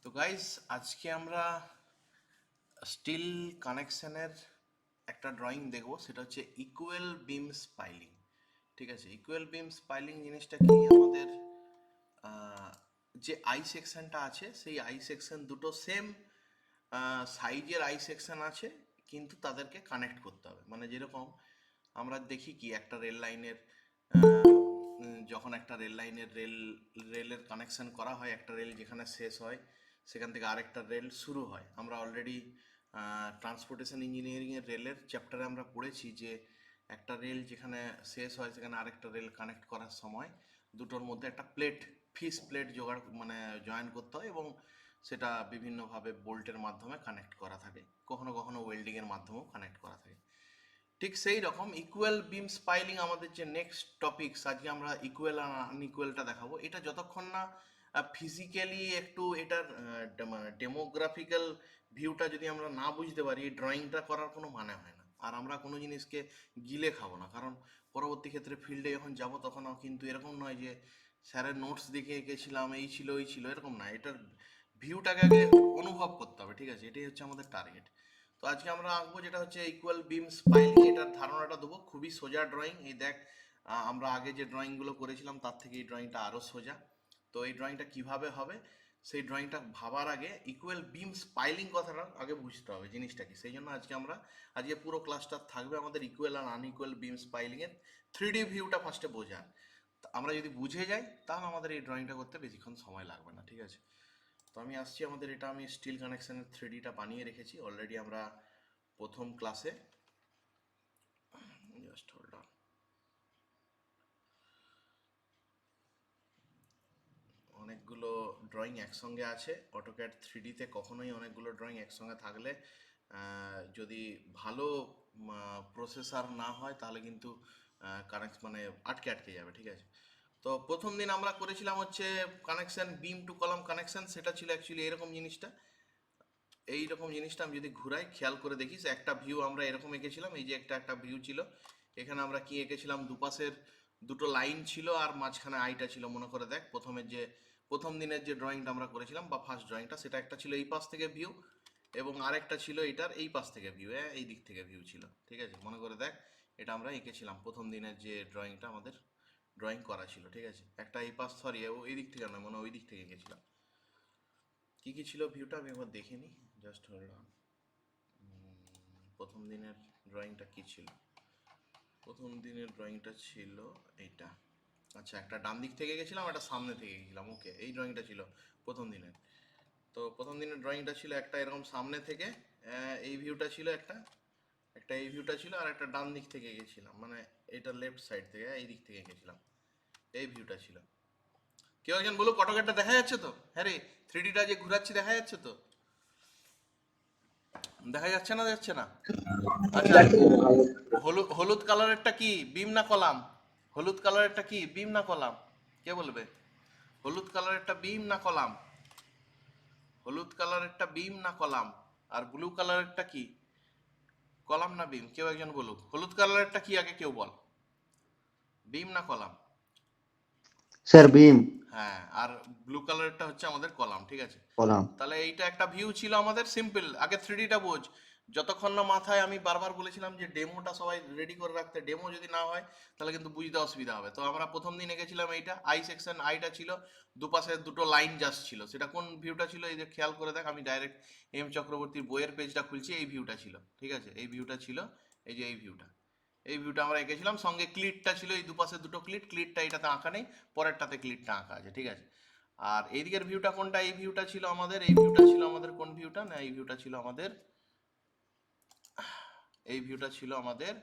তো গাইস, আজকে আমরা স্টিল কানেকশনের একটা ড্রয়িং দেখব। সেটা হচ্ছে ইকুয়াল বিম স্পাইলিং। ঠিক আছে, ইকুয়াল বিম স্পাইলিং জিনিসটা কি? আমাদের আহ, যে আই সেকশনটা আছে, সেই আই সেকশন দুটো সেম সাইজের আই সেকশন আছে, কিন্তু তাদেরকে কানেক্ট করতে হবে। মানে যেরকম আমরা দেখি কি একটা রেল লাইনের যখন একটা রেল লাইনের রেলের কানেকশন করা হয়, একটা রেল যেখানে শেষ হয় সেখান থেকে আরেকটা রেল শুরু হয়। আমরা অলরেডি ট্রান্সপোর্টেশন ইঞ্জিনিয়ারিংয়ের রেলের চ্যাপ্টারে আমরা পড়েছি যে একটা রেল যেখানে শেষ হয় সেখানে আরেকটা রেল কানেক্ট করার সময় দুটোর মধ্যে একটা ফিস প্লেট জোগাড় মানে জয়েন করতে হয়, এবং সেটা বিভিন্নভাবে বোল্টের মাধ্যমে কানেক্ট করা থাকে, কখনো কখনো ওয়েল্ডিংয়ের মাধ্যমেও কানেক্ট করা থাকে। ঠিক সেই রকম ইকুয়াল বিম স্পাইলিং আমাদের যে নেক্সট টপিকস, আজকে আমরা ইকুয়াল আর আনইকুয়ালটা দেখাবো। এটা যতক্ষণ না ফিজিক্যালি একটু এটার মানে ডেমোগ্রাফিক্যাল ভিউটা যদি আমরা না বুঝতে পারি, এই ড্রয়িংটা করার কোনো মানে হয় না। আর আমরা কোনো জিনিসকে গিলে খাবো না, কারণ পরবর্তী ক্ষেত্রে ফিল্ডে যখন যাব তখন কিন্তু এরকম নয় যে স্যারের নোটস দেখে এঁকেছিলাম, এই ছিল ওই ছিল, এরকম না। এটার ভিউটাকে আগে অনুভব করতে হবে। ঠিক আছে, এটাই হচ্ছে আমাদের টার্গেট। তো আজকে আমরা আঁকবো যেটা হচ্ছে ইকুয়াল বিম স্পাইলিং। এটার ধারণাটা দেবো, খুবই সোজা ড্রয়িং। এই দেখ, আমরা আগে যে ড্রয়িংগুলো করেছিলাম তার থেকে এই ড্রয়িংটা আরও সোজা। তো এই ড্রয়িংটা কিভাবে হবে, সেই ড্রয়িংটা ভাবার আগে ইকুয়াল বিম স্পাইলিং কথাটা আগে বুঝতে হবে জিনিসটা কি। সেই জন্য আজকে পুরো ক্লাসটা থাকবে আমাদের ইকুয়াল আর আনইকুয়াল বিম স্পাইলিংয়ের 3D ভিউটা ফার্স্টে বোঝার। আমরা যদি বুঝে যাই তাহলে আমাদের এই ড্রয়িংটা করতে বেশিক্ষণ সময় লাগবে না। ঠিক আছে, তো আমি আসছি আমাদের এটা আমি স্টিল কানেকশনের 3Dটা বানিয়ে রেখেছি অলরেডি। আমরা প্রথম ক্লাসে, জাস্ট হোল্ড অন, অনেকগুলো ড্রয়িং একসঙ্গে আছে। অটোক্যাড 3Dতে কখনোই অনেকগুলো ড্রয়িং একসঙ্গে থাকলে যদি ভালো প্রসেসর না হয় তাহলে কিন্তু কানেক্ট মানে আটকে আটকে যাবে। ঠিক আছে, তো প্রথম দিন আমরা করেছিলাম হচ্ছে কানেকশন, বিম টু কলাম কানেকশন। সেটা ছিল অ্যাকচুয়ালি এরকম জিনিসটা। এইরকম জিনিসটা আমি যদি ঘুরাই, খেয়াল করে দেখিস, একটা ভিউ আমরা এরকম এঁকেছিলাম। এই যে একটা একটা ভিউ ছিল, এখানে আমরা কি এঁকেছিলাম, দুপাশের দুটো লাইন ছিল আর মাঝখানে আইটা ছিল। মনে করে দেখ, প্রথম দিনের যে ড্রয়িংটা আমরা করেছিলাম বা ফার্স্ট ড্রয়িংটা, সেটা একটা ছিল এই পাশ থেকে ভিউ, এবং আরেকটা ছিল এটার এই পাশ থেকে ভিউ, এই দিক থেকে ভিউ ছিল। ঠিক আছে, মনে করে দেখ, এটা আমরা এঁকেছিলাম প্রথম দিনের যে ড্রয়িংটা আমাদের ড্রয়িং করা ছিল। ঠিক আছে, একটা এই পাশ, সরি এই দিক থেকে নয়, মনে ওই দিক থেকে এঁকেছিলাম। কি কি ছিল ভিউটা আমি একবার দেখে নিই, জাস্ট হোল্ড অন। প্রথম দিনের ড্রয়িংটা কি ছিল? প্রথম দিনের ড্রয়িংটা ছিল এইটা। আচ্ছা, একটা ডান দিক থেকে গেছিলাম, একটা সামনে থেকে গেছিলাম। ওকে, এই ড্রয়িংটা ছিল প্রথম দিনের। তো প্রথম দিনের ড্রয়িংটা ছিল একটা এরকম সামনে থেকে, এই ভিউটা ছিল একটা, একটা এই ভিউটা ছিল, আর একটা ডান দিক থেকে গেছিলাম, মানে এটা লেফট সাইড থেকে, এই দিক থেকে গেছিলাম, এই ভিউটা ছিল। কেউ একজন বলুক, অটোক্যাডটা দেখা যাচ্ছে তো? হ্যাঁ রে, 3Dটা যে ঘুরাচ্ছি দেখা যাচ্ছে তো? দেখা যাচ্ছে না, যাচ্ছে না? আচ্ছা, হলুদ হলুদ কালারেরটা কি, বিম না কলাম? হলুদ কালারেরটা কি, বিম না কলাম? কে বলবে? হলুদ কালারেরটা বিম না কলাম? হলুদ কালারেরটা বিম না কলাম? আর ব্লু কালারেরটা কি, কলাম না বিম? কেউ একজন বলুক, হলুদ কালারেরটা কি আগে কেউ বল, বিম না কলাম? স্যার বিম। হ্যাঁ, আর ব্লু কালারটা হচ্ছে আমাদের কলাম। ঠিক আছে, কলাম। তাহলে এইটা একটা ভিউ ছিল আমাদের সিম্পল। আগে 3Dটা বোঝ। যতক্ষণ না মাথায়, আমি বারবার বলেছিলাম যে ডেমোটা সবাই রেডি করে রাখতে, ডেমো যদি না হয় তাহলে কিন্তু বুঝতে অসুবিধা হবে। তো আমরা প্রথম দিন এঁকেছিলাম এইটা আই সেকশন। আইটা ছিল দুপাশে দুটো লাইন জাস্ট ছিল। সেটা কোন ভিউটা ছিল, এই যে খেয়াল করে দেখ, আমি ডাইরেক্ট এম চক্রবর্তীর বইয়ের পেজটা খুলছি, এই ভিউটা ছিল। ঠিক আছে, এই ভিউটা ছিল, এই যে এই ভিউটা, এই ভিউটা আমরা এঁকেছিলাম। সঙ্গে ক্লিটটা ছিল, এই দুপাশে দুটো ক্লিটটা এটাতে আঁকা নেই, পরেরটাতে ক্লিটটা আঁকা আছে। ঠিক আছে, আর এইদিকের ভিউটা কোনটা, এই ভিউটা ছিল আমাদের, এই ভিউটা ছিল আমাদের কোন ভিউটা, না এই ভিউটা ছিল আমাদের, এই ভিউটা ছিল আমাদের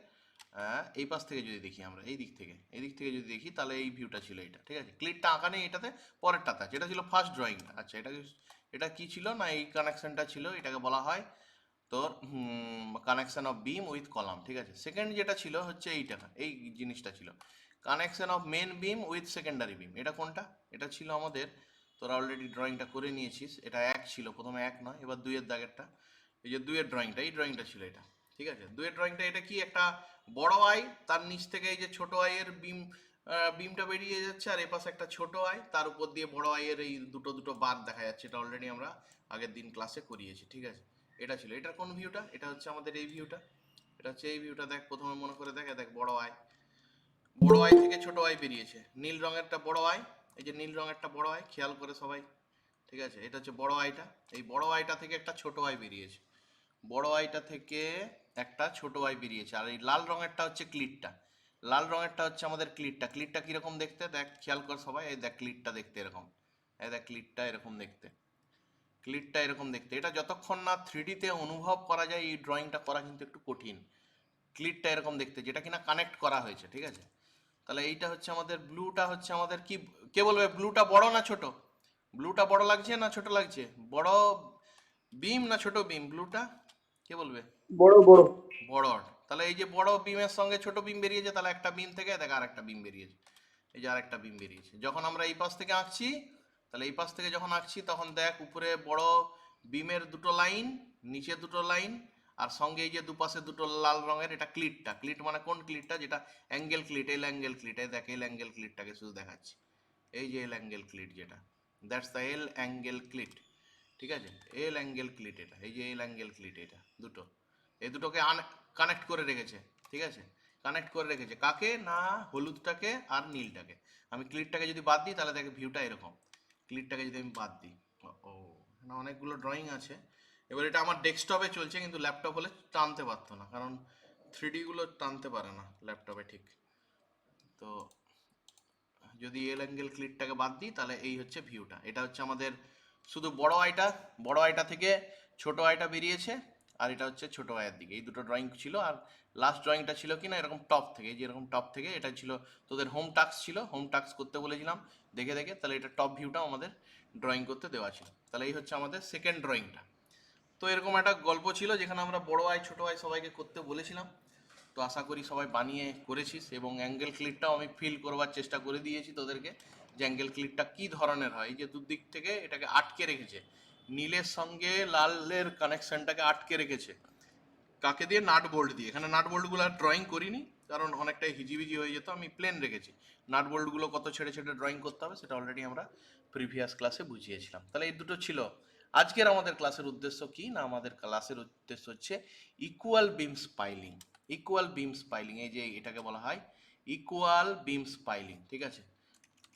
এই পাশ থেকে যদি দেখি আমরা, এই দিক থেকে যদি দেখি, তাহলে এই ভিউটা ছিল এটা। ঠিক আছে, ক্লিটটা আঁকা নেই এটাতে, পরেরটাতে আছে। এটা ছিল ফার্স্ট ড্রয়িংটা। আচ্ছা, এটা কি ছিল, না এই কানেকশনটা ছিল, এটাকে বলা হয় তোর connection off beam with column. ঠিক আছে, সেকেন্ড যেটা ছিল হচ্ছে এইটা, এই জিনিসটা ছিল connection of main beam with secondary beam. এটা কোনটা? এটা ছিল আমাদের, তোরা অলরেডি ড্রয়িংটা করে নিয়েছিস। এটা এক ছিল, প্রথমে এক নয়, এবার দুইয়ের দাগেরটা, এই যে দুইয়ের ড্রয়িংটা, এই ড্রয়িংটা ছিল এটা। ঠিক আছে, দুইয়ের ড্রয়িংটা, এটা কি একটা বড় আই, তার নিচ থেকে এই যে ছোট আইয়ের বিম বিমটা বেরিয়ে যাচ্ছে আর এপাশে একটা ছোট আই, তার উপর দিয়ে বড় আইয়ের এই দুটো দুটো বার দেখা যাচ্ছে। এটা অলরেডি আমরা আগের দিন ক্লাসে করিয়েছি, ঠিক আছে। এটা ছিল, এটার কোন ভিউটা? এটা হচ্ছে আমাদের এই ভিউটা। এটা হচ্ছে এই ভিউটা। দেখ প্রথমে মনে করে দেখ, দেখ বড় আই, বড় আই থেকে ছোট আই বেরিয়েছে। নীল রঙেরটা বড় আই, এই যে নীল রঙেরটা বড় আই, খেয়াল করে সবাই, ঠিক আছে। এটা হচ্ছে বড় আইটা। এই বড় আইটা থেকে একটা ছোট আই বেরিয়েছে, বড় আইটা থেকে একটা ছোট আই বেরিয়েছে। আর এই লাল রঙেরটা হচ্ছে ক্লিটটা, লাল রঙেরটা হচ্ছে আমাদের ক্লিটটা। ক্লিটটা কিরকম দেখতে দেখ, খেয়াল কর সবাই, এই দেখ ক্লিটটা দেখতে এরকম, এই দেখ ক্লিটটা এরকম দেখতে, ক্লিটটা এরকম দেখতে। এটা যতক্ষণ না 3D-তে অনুভব করা যায় এই ড্রয়িংটা করা কিন্তু একটু কঠিন। ক্লিটটা এরকম দেখতে, যেটা কিনা কানেক্ট করা হয়েছে, ঠিক আছে। তাহলে এইটা হচ্ছে আমাদের ব্লুটা, হচ্ছে আমাদের কি, কে বলবে ব্লুটা বড় না ছোট? ব্লুটা বড় লাগছে না ছোট লাগছে? বড় বিম না ছোট বিম ব্লুটা, কে বলবে? বড় বড়। বড়। তাহলে এই যে বড় বিমের সঙ্গে ছোট বিম বেরিয়েছে, তাহলে একটা বিম থেকে দেখ আর একটা বিম বেরিয়েছে, এই যে আরেকটা বিম বেরিয়েছে। যখন আমরা এই পাশ থেকে আঁকছি, তাহলে এই পাশ থেকে যখন আঁকছি তখন দেখ উপরে বড় বিমের দুটো লাইন, নিচে দুটো লাইন, আর সঙ্গে এই যে দুপাশে দুটো লাল রঙের, এটা ক্লিটটা। ক্লিট মানে কোন ক্লিটটা? যেটা অ্যাঙ্গেল ক্লিট, এল অ্যাঙ্গেল ক্লিট। এই দেখ এল অ্যাঙ্গেল ক্লিটটাকে শুধু দেখাচ্ছি, এই যে এল অ্যাঙ্গেল ক্লিট, যেটা that's the L angle cleat, ঠিক আছে। এল অ্যাঙ্গেল ক্লিট এটা, এই যে এল অ্যাঙ্গেল ক্লিট, এটা দুটো, এই দুটোকে কানেক্ট করে রেখেছে, ঠিক আছে। কানেক্ট করে রেখেছে কাকে না? হলুদটাকে আর নীলটাকে। আমি ক্লিটটাকে যদি বাদ দিই তাহলে দেখে ভিউটা এরকম। ক্লিটটাকে যদি আমি বাদ দিই, ও এখানে অনেকগুলো ড্রয়িং আছে। এবার এটা আমার ডেস্কটপে চলছে, কিন্তু ল্যাপটপ হলে টানতে পারতো না, কারণ 3D গুলো টানতে পারে না ল্যাপটপে, ঠিক। তো যদি এল অ্যাঙ্গেল ক্লিটটাকে বাদ দিই তাহলে এই হচ্ছে ভিউটা। এটা হচ্ছে আমাদের শুধু বড় আইটা, বড় আইটা থেকে ছোট আইটা বেরিয়েছে, আর এটা হচ্ছে ছোট আয়ের দিকে। এই দুটো ড্রয়িং ছিল। আর লাস্ট ড্রয়িংটা ছিল কি না এরকম টপ থেকে, এই যে এরকম টপ থেকে, এটা ছিল তোদের হোম টাস্ক ছিল, হোম টাস্ক করতে বলেছিলাম দেখে দেখে। তাহলে এটা টপ ভিউটাও আমাদের ড্রয়িং করতে দেওয়া ছিল। তাহলে এই হচ্ছে আমাদের সেকেন্ড ড্রয়িংটা। তো এরকম একটা গল্প ছিল যেখানে আমরা বড় আয় ছোট আয় সবাইকে করতে বলেছিলাম। তো আশা করি সবাই বানিয়ে করেছিস, এবং অ্যাঙ্গেল ক্লিটটাও আমি ফিল করবার চেষ্টা করে দিয়েছি তোদেরকে, যে অ্যাঙ্গেল ক্লিটটা কী ধরনের হয়। এই যে দুদিক থেকে এটাকে আটকে রেখেছে, নীলের সঙ্গে লালের কানেকশনটাকে আটকে রেখেছে কাকে দিয়ে? নাট বোল্ট দিয়ে। এখানে নাট বোল্টগুলো আর ড্রয়িং করিনি, কারণ অনেকটাই হিজিবিজি হয়ে যেত, আমি প্লেন রেখেছি। নাট বোল্টগুলো কত ছেড়ে ছেড়ে ড্রয়িং করতে হবে সেটা অলরেডি আমরা প্রিভিয়াস ক্লাসে বুঝিয়েছিলাম। তাহলে এই দুটো ছিল আজকের আমাদের ক্লাসের উদ্দেশ্য। কি না, আমাদের ক্লাসের উদ্দেশ্য হচ্ছে ইকুয়াল বিম স্পাইলিং। ইকুয়াল বিম স্পাইলিং, এই যে এটাকে বলা হয় ইকুয়াল বিম স্পাইলিং, ঠিক আছে।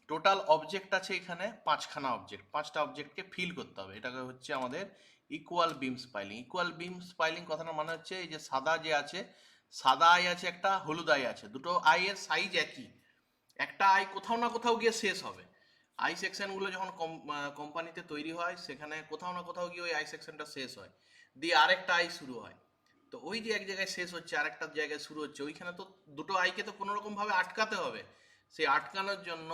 টোটাল অবজেক্ট আছে এখানে পাঁচখানা অবজেক্ট, পাঁচটা অবজেক্টকে ফিল করতে হবে, এটাকে হচ্ছে আমাদের ইকুয়াল বিম স্পাইলিং। ইকুয়াল বিম স্পাইলিং কথাটার মানে হচ্ছে এই যে সাদা যে আছে, সাদা আই আছে একটা, হলুদ আই আছে, দুটো আইয়ের সাইজ একই। একটা আই কোথাও না কোথাও গিয়ে শেষ হবে। আই সেকশনগুলো যখন কোম্পানিতে তৈরি হয় সেখানে কোথাও না কোথাও গিয়ে ওই আই সেকশনটা শেষ হয়, দিয়ে আরেকটা আই শুরু হয়। তো ওই যে এক জায়গায় শেষ হচ্ছে আরেকটা জায়গায় শুরু হচ্ছে, ওইখানে তো দুটো আইকে তো কোনো রকম ভাবে আটকাতে হবে। সেই আটকানোর জন্য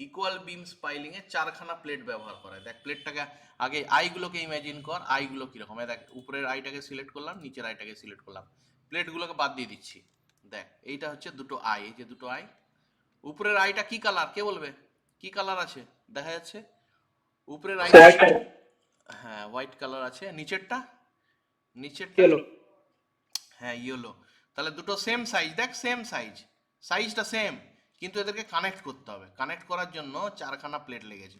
ইকুয়াল বিম স্পাইলিং এ চারখানা প্লেট ব্যবহার করা হয়। দেখ প্লেটটাকে আগে আইগুলোকে ইমাজিন কর, আইগুলো কিরকম। দেখ উপরের আইটাকে সিলেক্ট করলাম, নিচের আইটাকে সিলেক্ট করলাম, প্লেটগুলোকে বাদ দিয়ে দিচ্ছি। দেখ এইটা হচ্ছে দুটো আই, এই যে দুটো আই। উপরের আইটা কি কালার, কে বলবে? কি কালার আছে দেখা যাচ্ছে উপরের আইটা? White colour. হ্যাঁ হোয়াইট কালার আছে। নিচেরটা? নিচেরটা ইয়েলো। হ্যাঁ ইয়েলো। তাহলে দুটো সেম সাইজ, দেখ সেম সাইজ, সাইজটা সেম, কিন্তু এদেরকে কানেক্ট করতে হবে। কানেক্ট করার জন্য চারখানা প্লেট লেগেছে।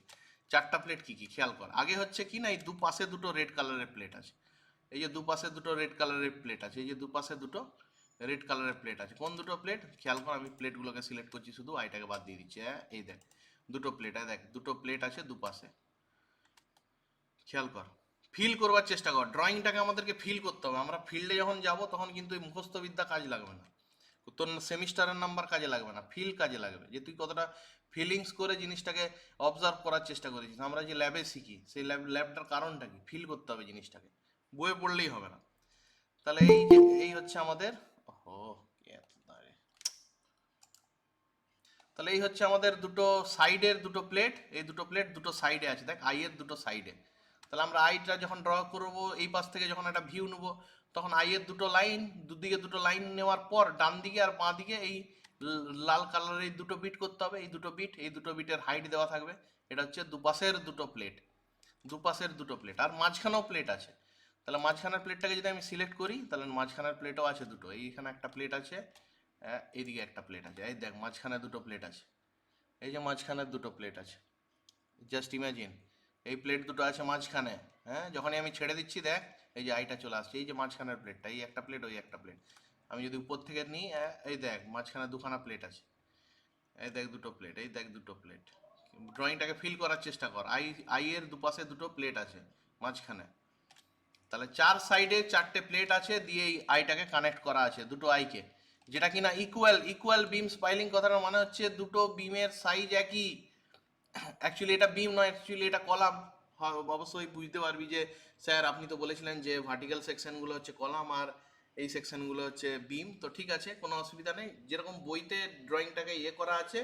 চারটা প্লেট কি কি খেয়াল কর। আগে হচ্ছে কি না, এই দুপাশে দুটো রেড কালারের প্লেট আছে, এই যে দুপাশে দুটো রেড কালারের প্লেট আছে, এই যে দুপাশে দুটো রেড কালারের প্লেট আছে। কোন দুটো প্লেট খেয়াল কর, আমি প্লেটগুলোকে সিলেক্ট করছি, শুধু আইটাকে বাদ দিয়ে দিচ্ছি। হ্যাঁ এই দেখ দুটো প্লেট, দেখ দুটো প্লেট আছে দুপাশে, খেয়াল কর। ফিল করবার চেষ্টা কর, ড্রয়িংটাকে আমাদেরকে ফিল করতে হবে। আমরা ফিল্ডে যখন যাব তখন কিন্তু এই মুখস্থ বিদ্যা কাজ লাগবে না, তোর সেমিস্টারের নাম্বার কাজে লাগবে না, ফিল কাজে লাগবে, যে তুই কতটা ফিলিংস করে জিনিসটাকে অবজার্ভ করার চেষ্টা করেছিস। আমরা যে ল্যাবে শিখি সেই ল্যাবটার কারণটা কি, ফিল করতে হবে জিনিসটাকে, বইয়ে পড়লেই হবে না। তাহলে এই যে এই হচ্ছে আমাদের, ও তাহলে এই হচ্ছে আমাদের দুটো সাইডের দুটো প্লেট, এই দুটো প্লেট দুটো সাইডে আছে, দেখ আই এর দুটো সাইডে। তাহলে আমরা আইটা যখন ড্র করব, এই পাশ থেকে যখন একটা ভিউ নেব, তখন আই এর দুটো লাইন, দুদিকে দুটো লাইন নেওয়ার পর ডান দিকে আর বাঁ দিকে এই লাল কালারের এই দুটো বিট করতে হবে। এই দুটো বিট, এই দুটো বিটের হাইট দেওয়া থাকবে। এটা হচ্ছে দুপাশের দুটো প্লেট, দুপাশের দুটো প্লেট, আর মাঝখানেও প্লেট আছে। তাহলে মাঝখানের প্লেটটাকে যদি আমি সিলেক্ট করি, তাহলে মাঝখানের প্লেটও আছে দুটো, এইখানে একটা প্লেট আছে, এইদিকে একটা প্লেট আছে, এই দেখ মাঝখানে দুটো প্লেট আছে। এই যে মাঝখানে দুটো প্লেট আছে, জাস্ট ইমাজিন এই প্লেট দুটো আছে মাঝখানে। হ্যাঁ, যখনই আমি ছেড়ে দিচ্ছি দেখ এই যে আইটা চলে আসছে, এই যে মাঝখানের প্লেটটা, এই একটা প্লেট ওই একটা প্লেট। আমি যদি উপর থেকে নিই, এই দেখ মাঝখানে দুখানা প্লেট আছে, এই দেখ দুটো প্লেট, এই দেখ দুটো প্লেট। ড্রয়িংটাকে ফিল করার চেষ্টা কর। আই এর দুপাশে দুটো প্লেট আছে মাঝখানে, তাহলে চার সাইডে চারটে প্লেট আছে, দিয়ে এই আইটাকে কানেক্ট করা আছে দুটো আইকে, যেটা কিনা ইকুয়াল। ইকুয়াল বিম স্পাইলিং কথাটার মানে হচ্ছে দুটো বিমের সাইজ একই। অ্যাকচুয়ালি এটা বিম নয়, অ্যাকচুয়ালি এটা কলাম। অবশ্যই বুঝতে পারবি যে স্যার আপনি তো বলেছিলেন যে ভার্টিক্যাল সেকশনগুলো হচ্ছে কলাম আর এই সেকশনগুলো হচ্ছে বিম। তো ঠিক আছে, কোনো অসুবিধা নেই। যেরকম বইতে ড্রয়িংটাকে ইয়ে করা আছে,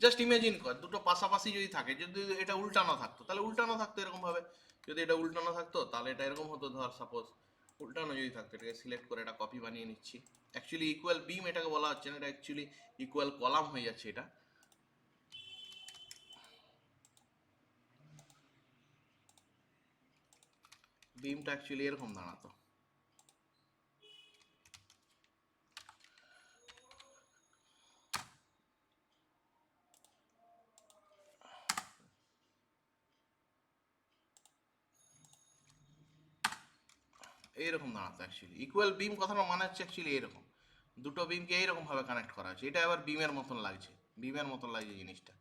জাস্ট ইমেজিন কর দুটো পাশাপাশি যদি থাকে, যদি এটা উল্টানো থাকতো তাহলে উল্টানো থাকতো এরকম ভাবে। যদি এটা উল্টানো থাকতো তাহলে এটা এরকম হতো, ধর সাপোজ উল্টানো যদি থাকতো, এটাকে সিলেক্ট করে এটা কপি বানিয়ে নিচ্ছি। অ্যাকচুয়ালি ইকুয়াল বিম এটাকে বলা হচ্ছে না, এটা অ্যাকচুয়ালি ইকুয়াল কলাম হয়ে যাচ্ছে এটা। বিমটা অ্যাকচুয়ালি এরকম দাঁড়াতো। এইরকম দাঁড়াতো অ্যাকচুয়ালি। ইকুয়াল বিম কথাটা মানে হচ্ছে অ্যাকচুয়ালি এরকম, দুটো বিমকে এইরকম ভাবে কানেক্ট করা আছে। এটা আবার বিমের মতন লাগছে, বিমের মতন লাগছে জিনিসটা,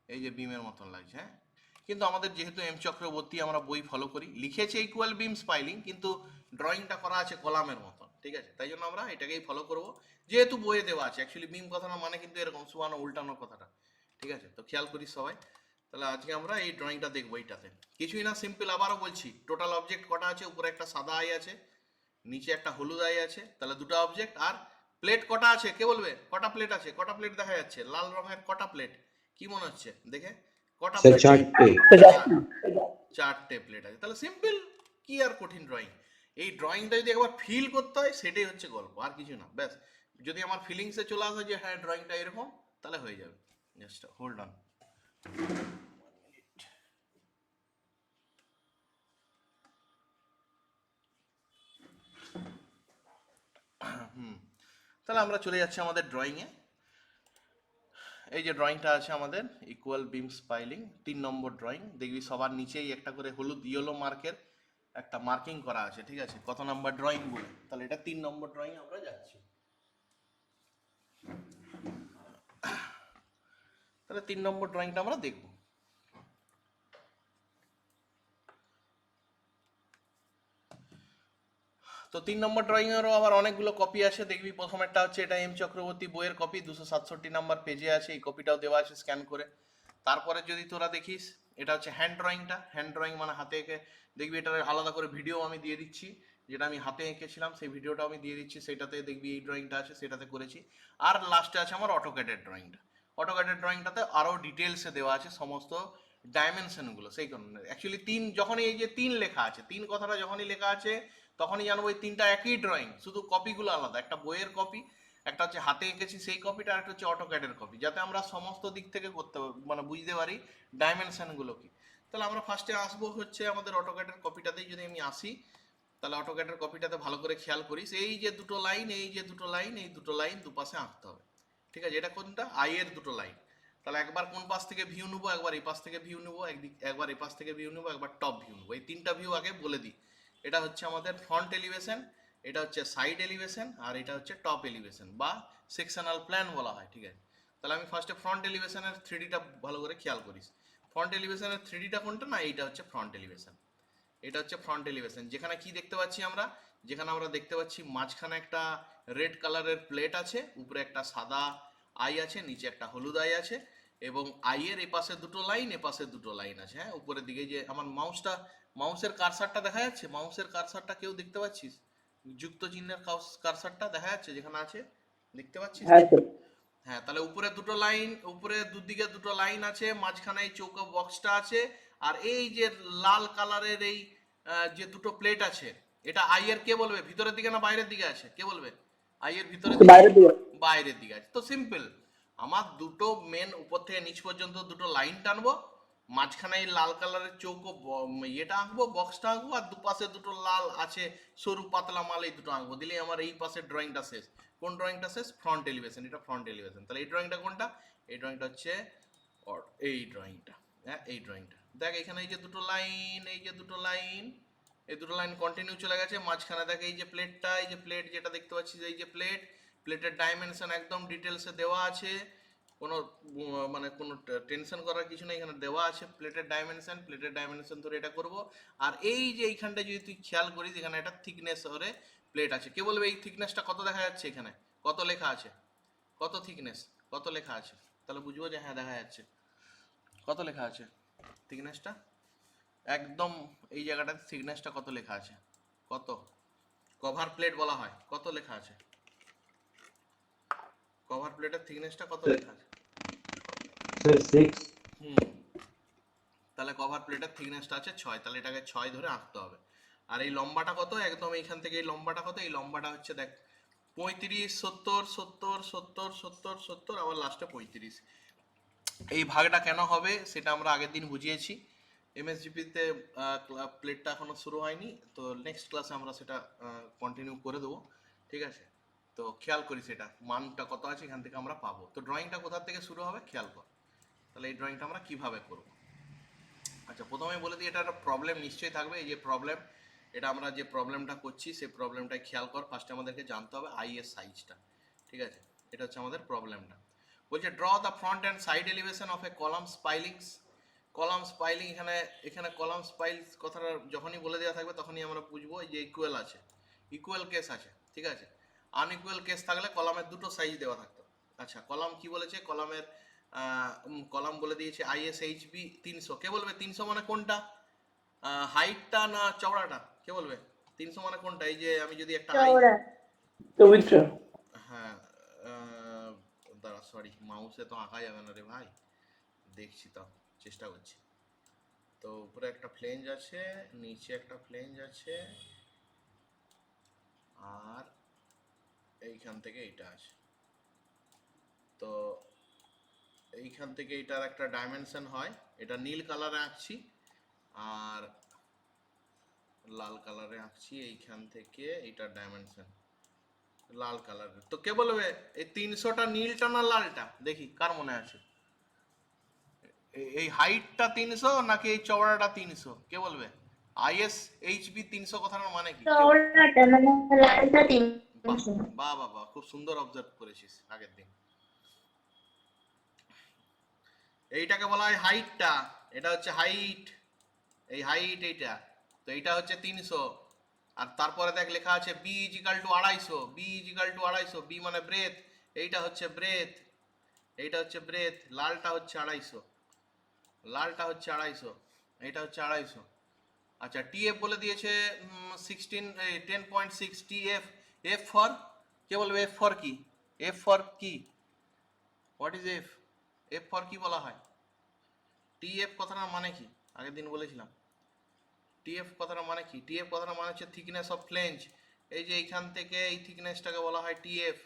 এই যে বিমের মতন লাগছে। হ্যাঁ, কিন্তু আমাদের যেহেতু এম চক্রবর্তী আমরা বই ফলো করি, লিখেছে ইকুয়াল বিম স্পাইলিং, কিন্তু ড্রয়িংটা করা আছে কলামের মতন। ঠিক আছে, তাই জন্য আমরা এটাকেই ফলো করব, যেহেতু বইয়ে দেওয়া আছে। অ্যাকচুয়ালি বিম কথাটা মানে কিন্তু এরকম শোয়ানো উল্টানোর কথাটা। ঠিক আছে, তো খেয়াল করি সবাই। তাহলে আজকে আমরা এই ড্রয়িংটা দেখবো। এইটাতে কিছুই না, সিম্পল। আবারও বলছি, টোটাল অবজেক্ট কটা আছে? উপরে একটা সাদা আই আছে, নিচে একটা হলুদ আই আছে, তাহলে দুটো অবজেক্ট। আর প্লেট কটা আছে কে বলবে? কটা প্লেট আছে? কটা প্লেট দেখা যাচ্ছে লাল রঙের? কটা প্লেট কি মনে হচ্ছে দেখে? কটা স্যার প্লেট? চারটে। চারটে প্লেট আছে। তাহলে সিম্পল, কি আর কঠিন ড্রয়িং? এই ড্রয়িংটা যদি একবার ফিল করতে হয়, সেটাই হচ্ছে গল্প, আর কিছু না। ব্যাস, যদি আমার ফিলিংসে চলে আসে যে হ্যাঁ ড্রয়িংটা এরকম, তাহলে হয়ে যাবে। Just hold on. তাহলে আমরা চলে যাচ্ছি আমাদের ড্রয়িংয়ে। এই যে ড্রয়িংটা আছে আমাদের ইকুয়াল বিম স্পাইলিং, 3 নম্বর ড্রয়িং। দেখবি সবার নিচেই একটা করে হলুদ ইয়েলো মার্কের একটা মার্কিং করা আছে। ঠিক আছে, কত নাম্বার ড্রয়িং বলে। তাহলে এটা 3 নম্বর ড্রয়িং আমরা যাচ্ছি। তাহলে 3 নম্বর ড্রয়িংটা আমরা দেখব। তো 3 নম্বর ড্রয়িং এরও আবার অনেকগুলো কপি আছে। দেখবি প্রথমেরটা হচ্ছে এটা এম চক্রবর্তী বইয়ের কপি, 267 নাম্বার পেজে আছে, এই কপিটাও দেওয়া আছে স্ক্যান করে। তারপরে যদি তোরা দেখিস, এটা হচ্ছে হ্যান্ড ড্রয়িংটা। হ্যান্ড ড্রয়িং মানে হাতে এঁকে, দেখবি এটার আলাদা করে ভিডিও আমি দিয়ে দিচ্ছি, যেটা আমি হাতে এঁকেছিলাম সেই ভিডিওটা আমি দিয়ে দিচ্ছি, সেটাতে দেখবি এই ড্রয়িংটা আছে, সেটাতে করেছি। আর লাস্টে আছে আমার অটোক্যাডের ড্রয়িংটা। অটোক্যাডের ড্রয়িংটাতে আরও ডিটেলসে দেওয়া আছে সমস্ত ডাইমেনশনগুলো। সেই কারণে অ্যাকচুয়ালি যখনই এই যে 3 লেখা আছে, 3 কথাটা যখনই লেখা আছে, তখনই জানবো এই 3টা একই ড্রয়িং, শুধু কপিগুলো আলাদা। একটা বইয়ের কপি, একটা হচ্ছে হাতে এঁকেছি সেই কপিটা, আর একটা হচ্ছে অটোক্যাডের কপি, যাতে আমরা সমস্ত দিক থেকে করতে মানে বুঝতে পারি ডাইমেনশনগুলো কি। তাহলে আমরা ফার্স্টে আসবো হচ্ছে আমাদের অটোক্যাডের কপিটাতেই। যদি আমি আসি, তাহলে অটোক্যাডের কপিটাতে ভালো করে খেয়াল করিস, এই যে দুটো লাইন, এই যে দুটো লাইন, এই দুটো লাইন দুপাশে আঁকতে হবে। ঠিক আছে, এটা কোনটা? আই এর দুটো লাইন। তাহলে একবার কোন পাশ থেকে ভিউ নেবো, একবার এই পাশ থেকে ভিউ নেবো, একবার এই পাশ থেকে ভিউ নেবো, একবার টপ ভিউ নেবো। এই 3টা ভিউ আগে বলে দিই। এটা হচ্ছে আমাদের ফ্রন্ট এলিভেশন, এটা হচ্ছে সাইড এলিভেশন, আর এটা হচ্ছে টপ এলিভেশন বা সেকশনাল প্ল্যান বলা হয়। ঠিক আছে, তাহলে আমি ফার্স্টে ফ্রন্ট এলিভেশনের 3Dটা ভালো করে খেয়াল করিস। ফ্রন্ট এলিভেশনের 3Dটা কোনটা? না, এইটা হচ্ছে ফ্রন্ট এলিভেশন। এটা হচ্ছে ফ্রন্ট এলিভেশন। যেখানে কি দেখতে পাচ্ছি আমরা? যেখানে আমরা দেখতে পাচ্ছি মাঝখানে একটা রেড কালারের প্লেট আছে, উপরে একটা সাদা আই আছে, নিচে একটা হলুদ আই আছে, এবং আই এর এপাশে দুটো লাইন, এপাশে দুটো লাইন আছে। হ্যাঁ, উপরের দিকে যে আমার মাউসের কারসারটা দেখা যাচ্ছে, মাউসের কারসারটা কেউ দেখতে পাচ্ছিস? যুক্ত চিহ্নের কারসারটা দেখা যাচ্ছে যেখানে আছে, দেখতে পাচ্ছিস তো? হ্যাঁ, তাহলে উপরে দুটো লাইন, উপরে দুদিকে দুটো লাইন আছে, মাঝখানে এই চৌকো বক্সটা আছে, আর এই যে লাল কালারের এই যে দুটো প্লেট আছে, এটা আই এর কে বলবে? ভিতরের দিকে না বাইরের দিকে আছে? কে বলবে? আই এর ভিতরের দিকে, বাইরের দিকে আছে। তো সিম্পল, আমার দুটো মেন উপর থেকে নিচ পর্যন্ত দুটো লাইন টানবো, মাঝখানে এই লাল কালারের চৌকো ইয়েটা আঁকবো, বক্সটা আঁকবো, আর দুপাশে দুটো লাল আছে সরু পাতলা মাল, এই দুটো আঁকবো, দিলেই আমার এই পাশের ড্রয়িংটা শেষ। কোন ড্রয়িংটা শেষ? Front elevation. এটা ফ্রন্ট এলিভেশন। তাহলে এই ড্রয়িংটা কোনটা? এই ড্রয়িংটা হচ্ছে এই ড্রয়িংটা, হ্যাঁ এই ড্রয়িংটা দেখ, এখানে এই যে দুটো লাইন, এই যে দুটো লাইন, এই দুটো লাইন কন্টিনিউ চলে গেছে, মাঝখানে দেখ এই যে প্লেটটা, এই যে প্লেট যেটা দেখতে পাচ্ছিস, এই যে প্লেট, প্লেটের ডাইমেনশন একদম ডিটেলসে দেওয়া আছে, কোনো মানে কোনো টেনশন করার কিছু নেই, এখানে দেওয়া আছে প্লেটের ডাইমেনশন, প্লেটের ডাইমেনশন ধরে এটা করব। আর এই যে এইখানটা যদি তুই খেয়াল করিস, এখানে একটা থিকনেস ধরে প্লেট আছে, কে বলবে এই থিকনেসটা কত দেখা যাচ্ছে, এখানে কত লেখা আছে, কত থিকনেস, কত লেখা আছে, তাহলে বুঝবো যে হ্যাঁ দেখা যাচ্ছে। কত লেখা আছে থিকনেসটা, একদম এই জায়গাটাতে থিকনেসটা কত লেখা আছে, কত, কভার প্লেট বলা হয়, কত লেখা আছে, কভার প্লেটের থিকনেসটা কত লেখা আছে? স্যার 6। হুম, তাহলে কভার প্লেটের থিকনেসটা আছে 6, তাহলে এটাকে 6 ধরে আঁকতে হবে। আর এই লম্বাটা কত, একদম এইখান থেকে এই লম্বাটা কত, এই লম্বাটা হচ্ছে দেখ 35, 70, 70, 70, 70, 70, আবার লাস্টে 35। এই ভাগটা কেন হবে সেটা আমরা আগের দিন বুঝিয়েছি, এমএসজিপিতে প্লেটটা এখনো শুরু হয়নি, তো নেক্সট ক্লাসে আমরা সেটা কন্টিনিউ করে দেবো, ঠিক আছে? তো খেয়াল করি সেটা মানটা কত আছে, এখান থেকে আমরা পাবো। তো ড্রয়িংটা কোথা থেকে শুরু হবে খেয়াল কর, তাহলে এই ড্রয়িংটা আমরা কিভাবে করব। আচ্ছা, প্রথমে বলে দিই এটা একটা প্রবলেম নিশ্চয়ই থাকবে, এই যে প্রবলেম, এটা আমরা যে প্রবলেমটা করছি সেই প্রবলেমটাই খেয়াল কর। ফার্স্টে আমাদেরকে জানতে হবে আই এর সাইজটা, ঠিক আছে? এটা হচ্ছে আমাদের প্রবলেমটা। বলছে draw the front and side elevation of a column splicings. Column splicing, এখানে এখানে কলাম স্পাইলস কথাটা যখনই বলে দেওয়া থাকবে তখনই আমরা বুঝবো এই যে ইকুয়াল আছে, ইকুয়াল কেস আছে, ঠিক আছে? আনইকুয়াল কেস থাকলে কলামের দুটো সাইজ দেওয়া থাকতো। আচ্ছা, কলাম কি বলেছে, কলামের কলাম বলে দিয়েছে ISHB 300, কে বলবে 300 মানে কোনটা, হাইটটা না চওড়াটা, কে বলবে 300 মানে কোনটা? এই যে আমি যদি একটা চওড়া। পবিত্র। হ্যাঁ, আহ, দাঁড়া সরি, মাউসে তো আঁকা যাবে না রে ভাই, দেখছি তো, চেষ্টা করছি। তো উপরে একটা ফ্লেঞ্জ আছে, নিচে একটা ফ্লেঞ্জ আছে, আর এইখান থেকে এইটা আছে। তো এইখান থেকে এটার একটা ডাইমেনশন হয়, এটা নীল কালারে আঁকছি আর লাল কালারে আঁকছি, এইখান থেকে এইটার ডাইমেনশন লাল কালারের। তো কে বলবে এই 300টা নীলটা না লালটা, দেখি কার মনে আছে, এই হাইটটা 300 নাকি এই চওড়াটা 300, কে বলবে? ISHB 300 কথাটার মানে কি? চওড়াটা মানে লালটা বাহ 300। বাহ বাহ বাহ, খুব সুন্দর অবজার্ভ করেছিস আগের দিন। এইটাকে বলা হয় হাইটটা, এটা হচ্ছে হাইট, এই হাইট এইটা, তো এইটা হচ্ছে 300। আর তারপরে দেখ লেখা আছে B equal to 250, B equal to 250, B মানে ব্রেথ, এইটা হচ্ছে ব্রেথ, এইটা হচ্ছে ব্রেথ, লালটা হচ্ছে 250, লালটা হচ্ছে 250, এইটা হচ্ছে 250। আচ্ছা, টিএফ বলে দিয়েছে 10.6 টিএফ। এফ ফর, কে বলবে এফ ফর কি, এফ ফর কি, what is F, F for কি বলা হয়? টিএফ কথাটার মানে কি, আগের দিন বলেছিলাম। টিএফ কথাটা মানে কি, টিএফ কথাটা মানে হচ্ছে থিকনেস অফ ফ্লেঞ্জ। এই যে এইখান থেকে এই থিকনেসটাকে বলা হয় টিএফ,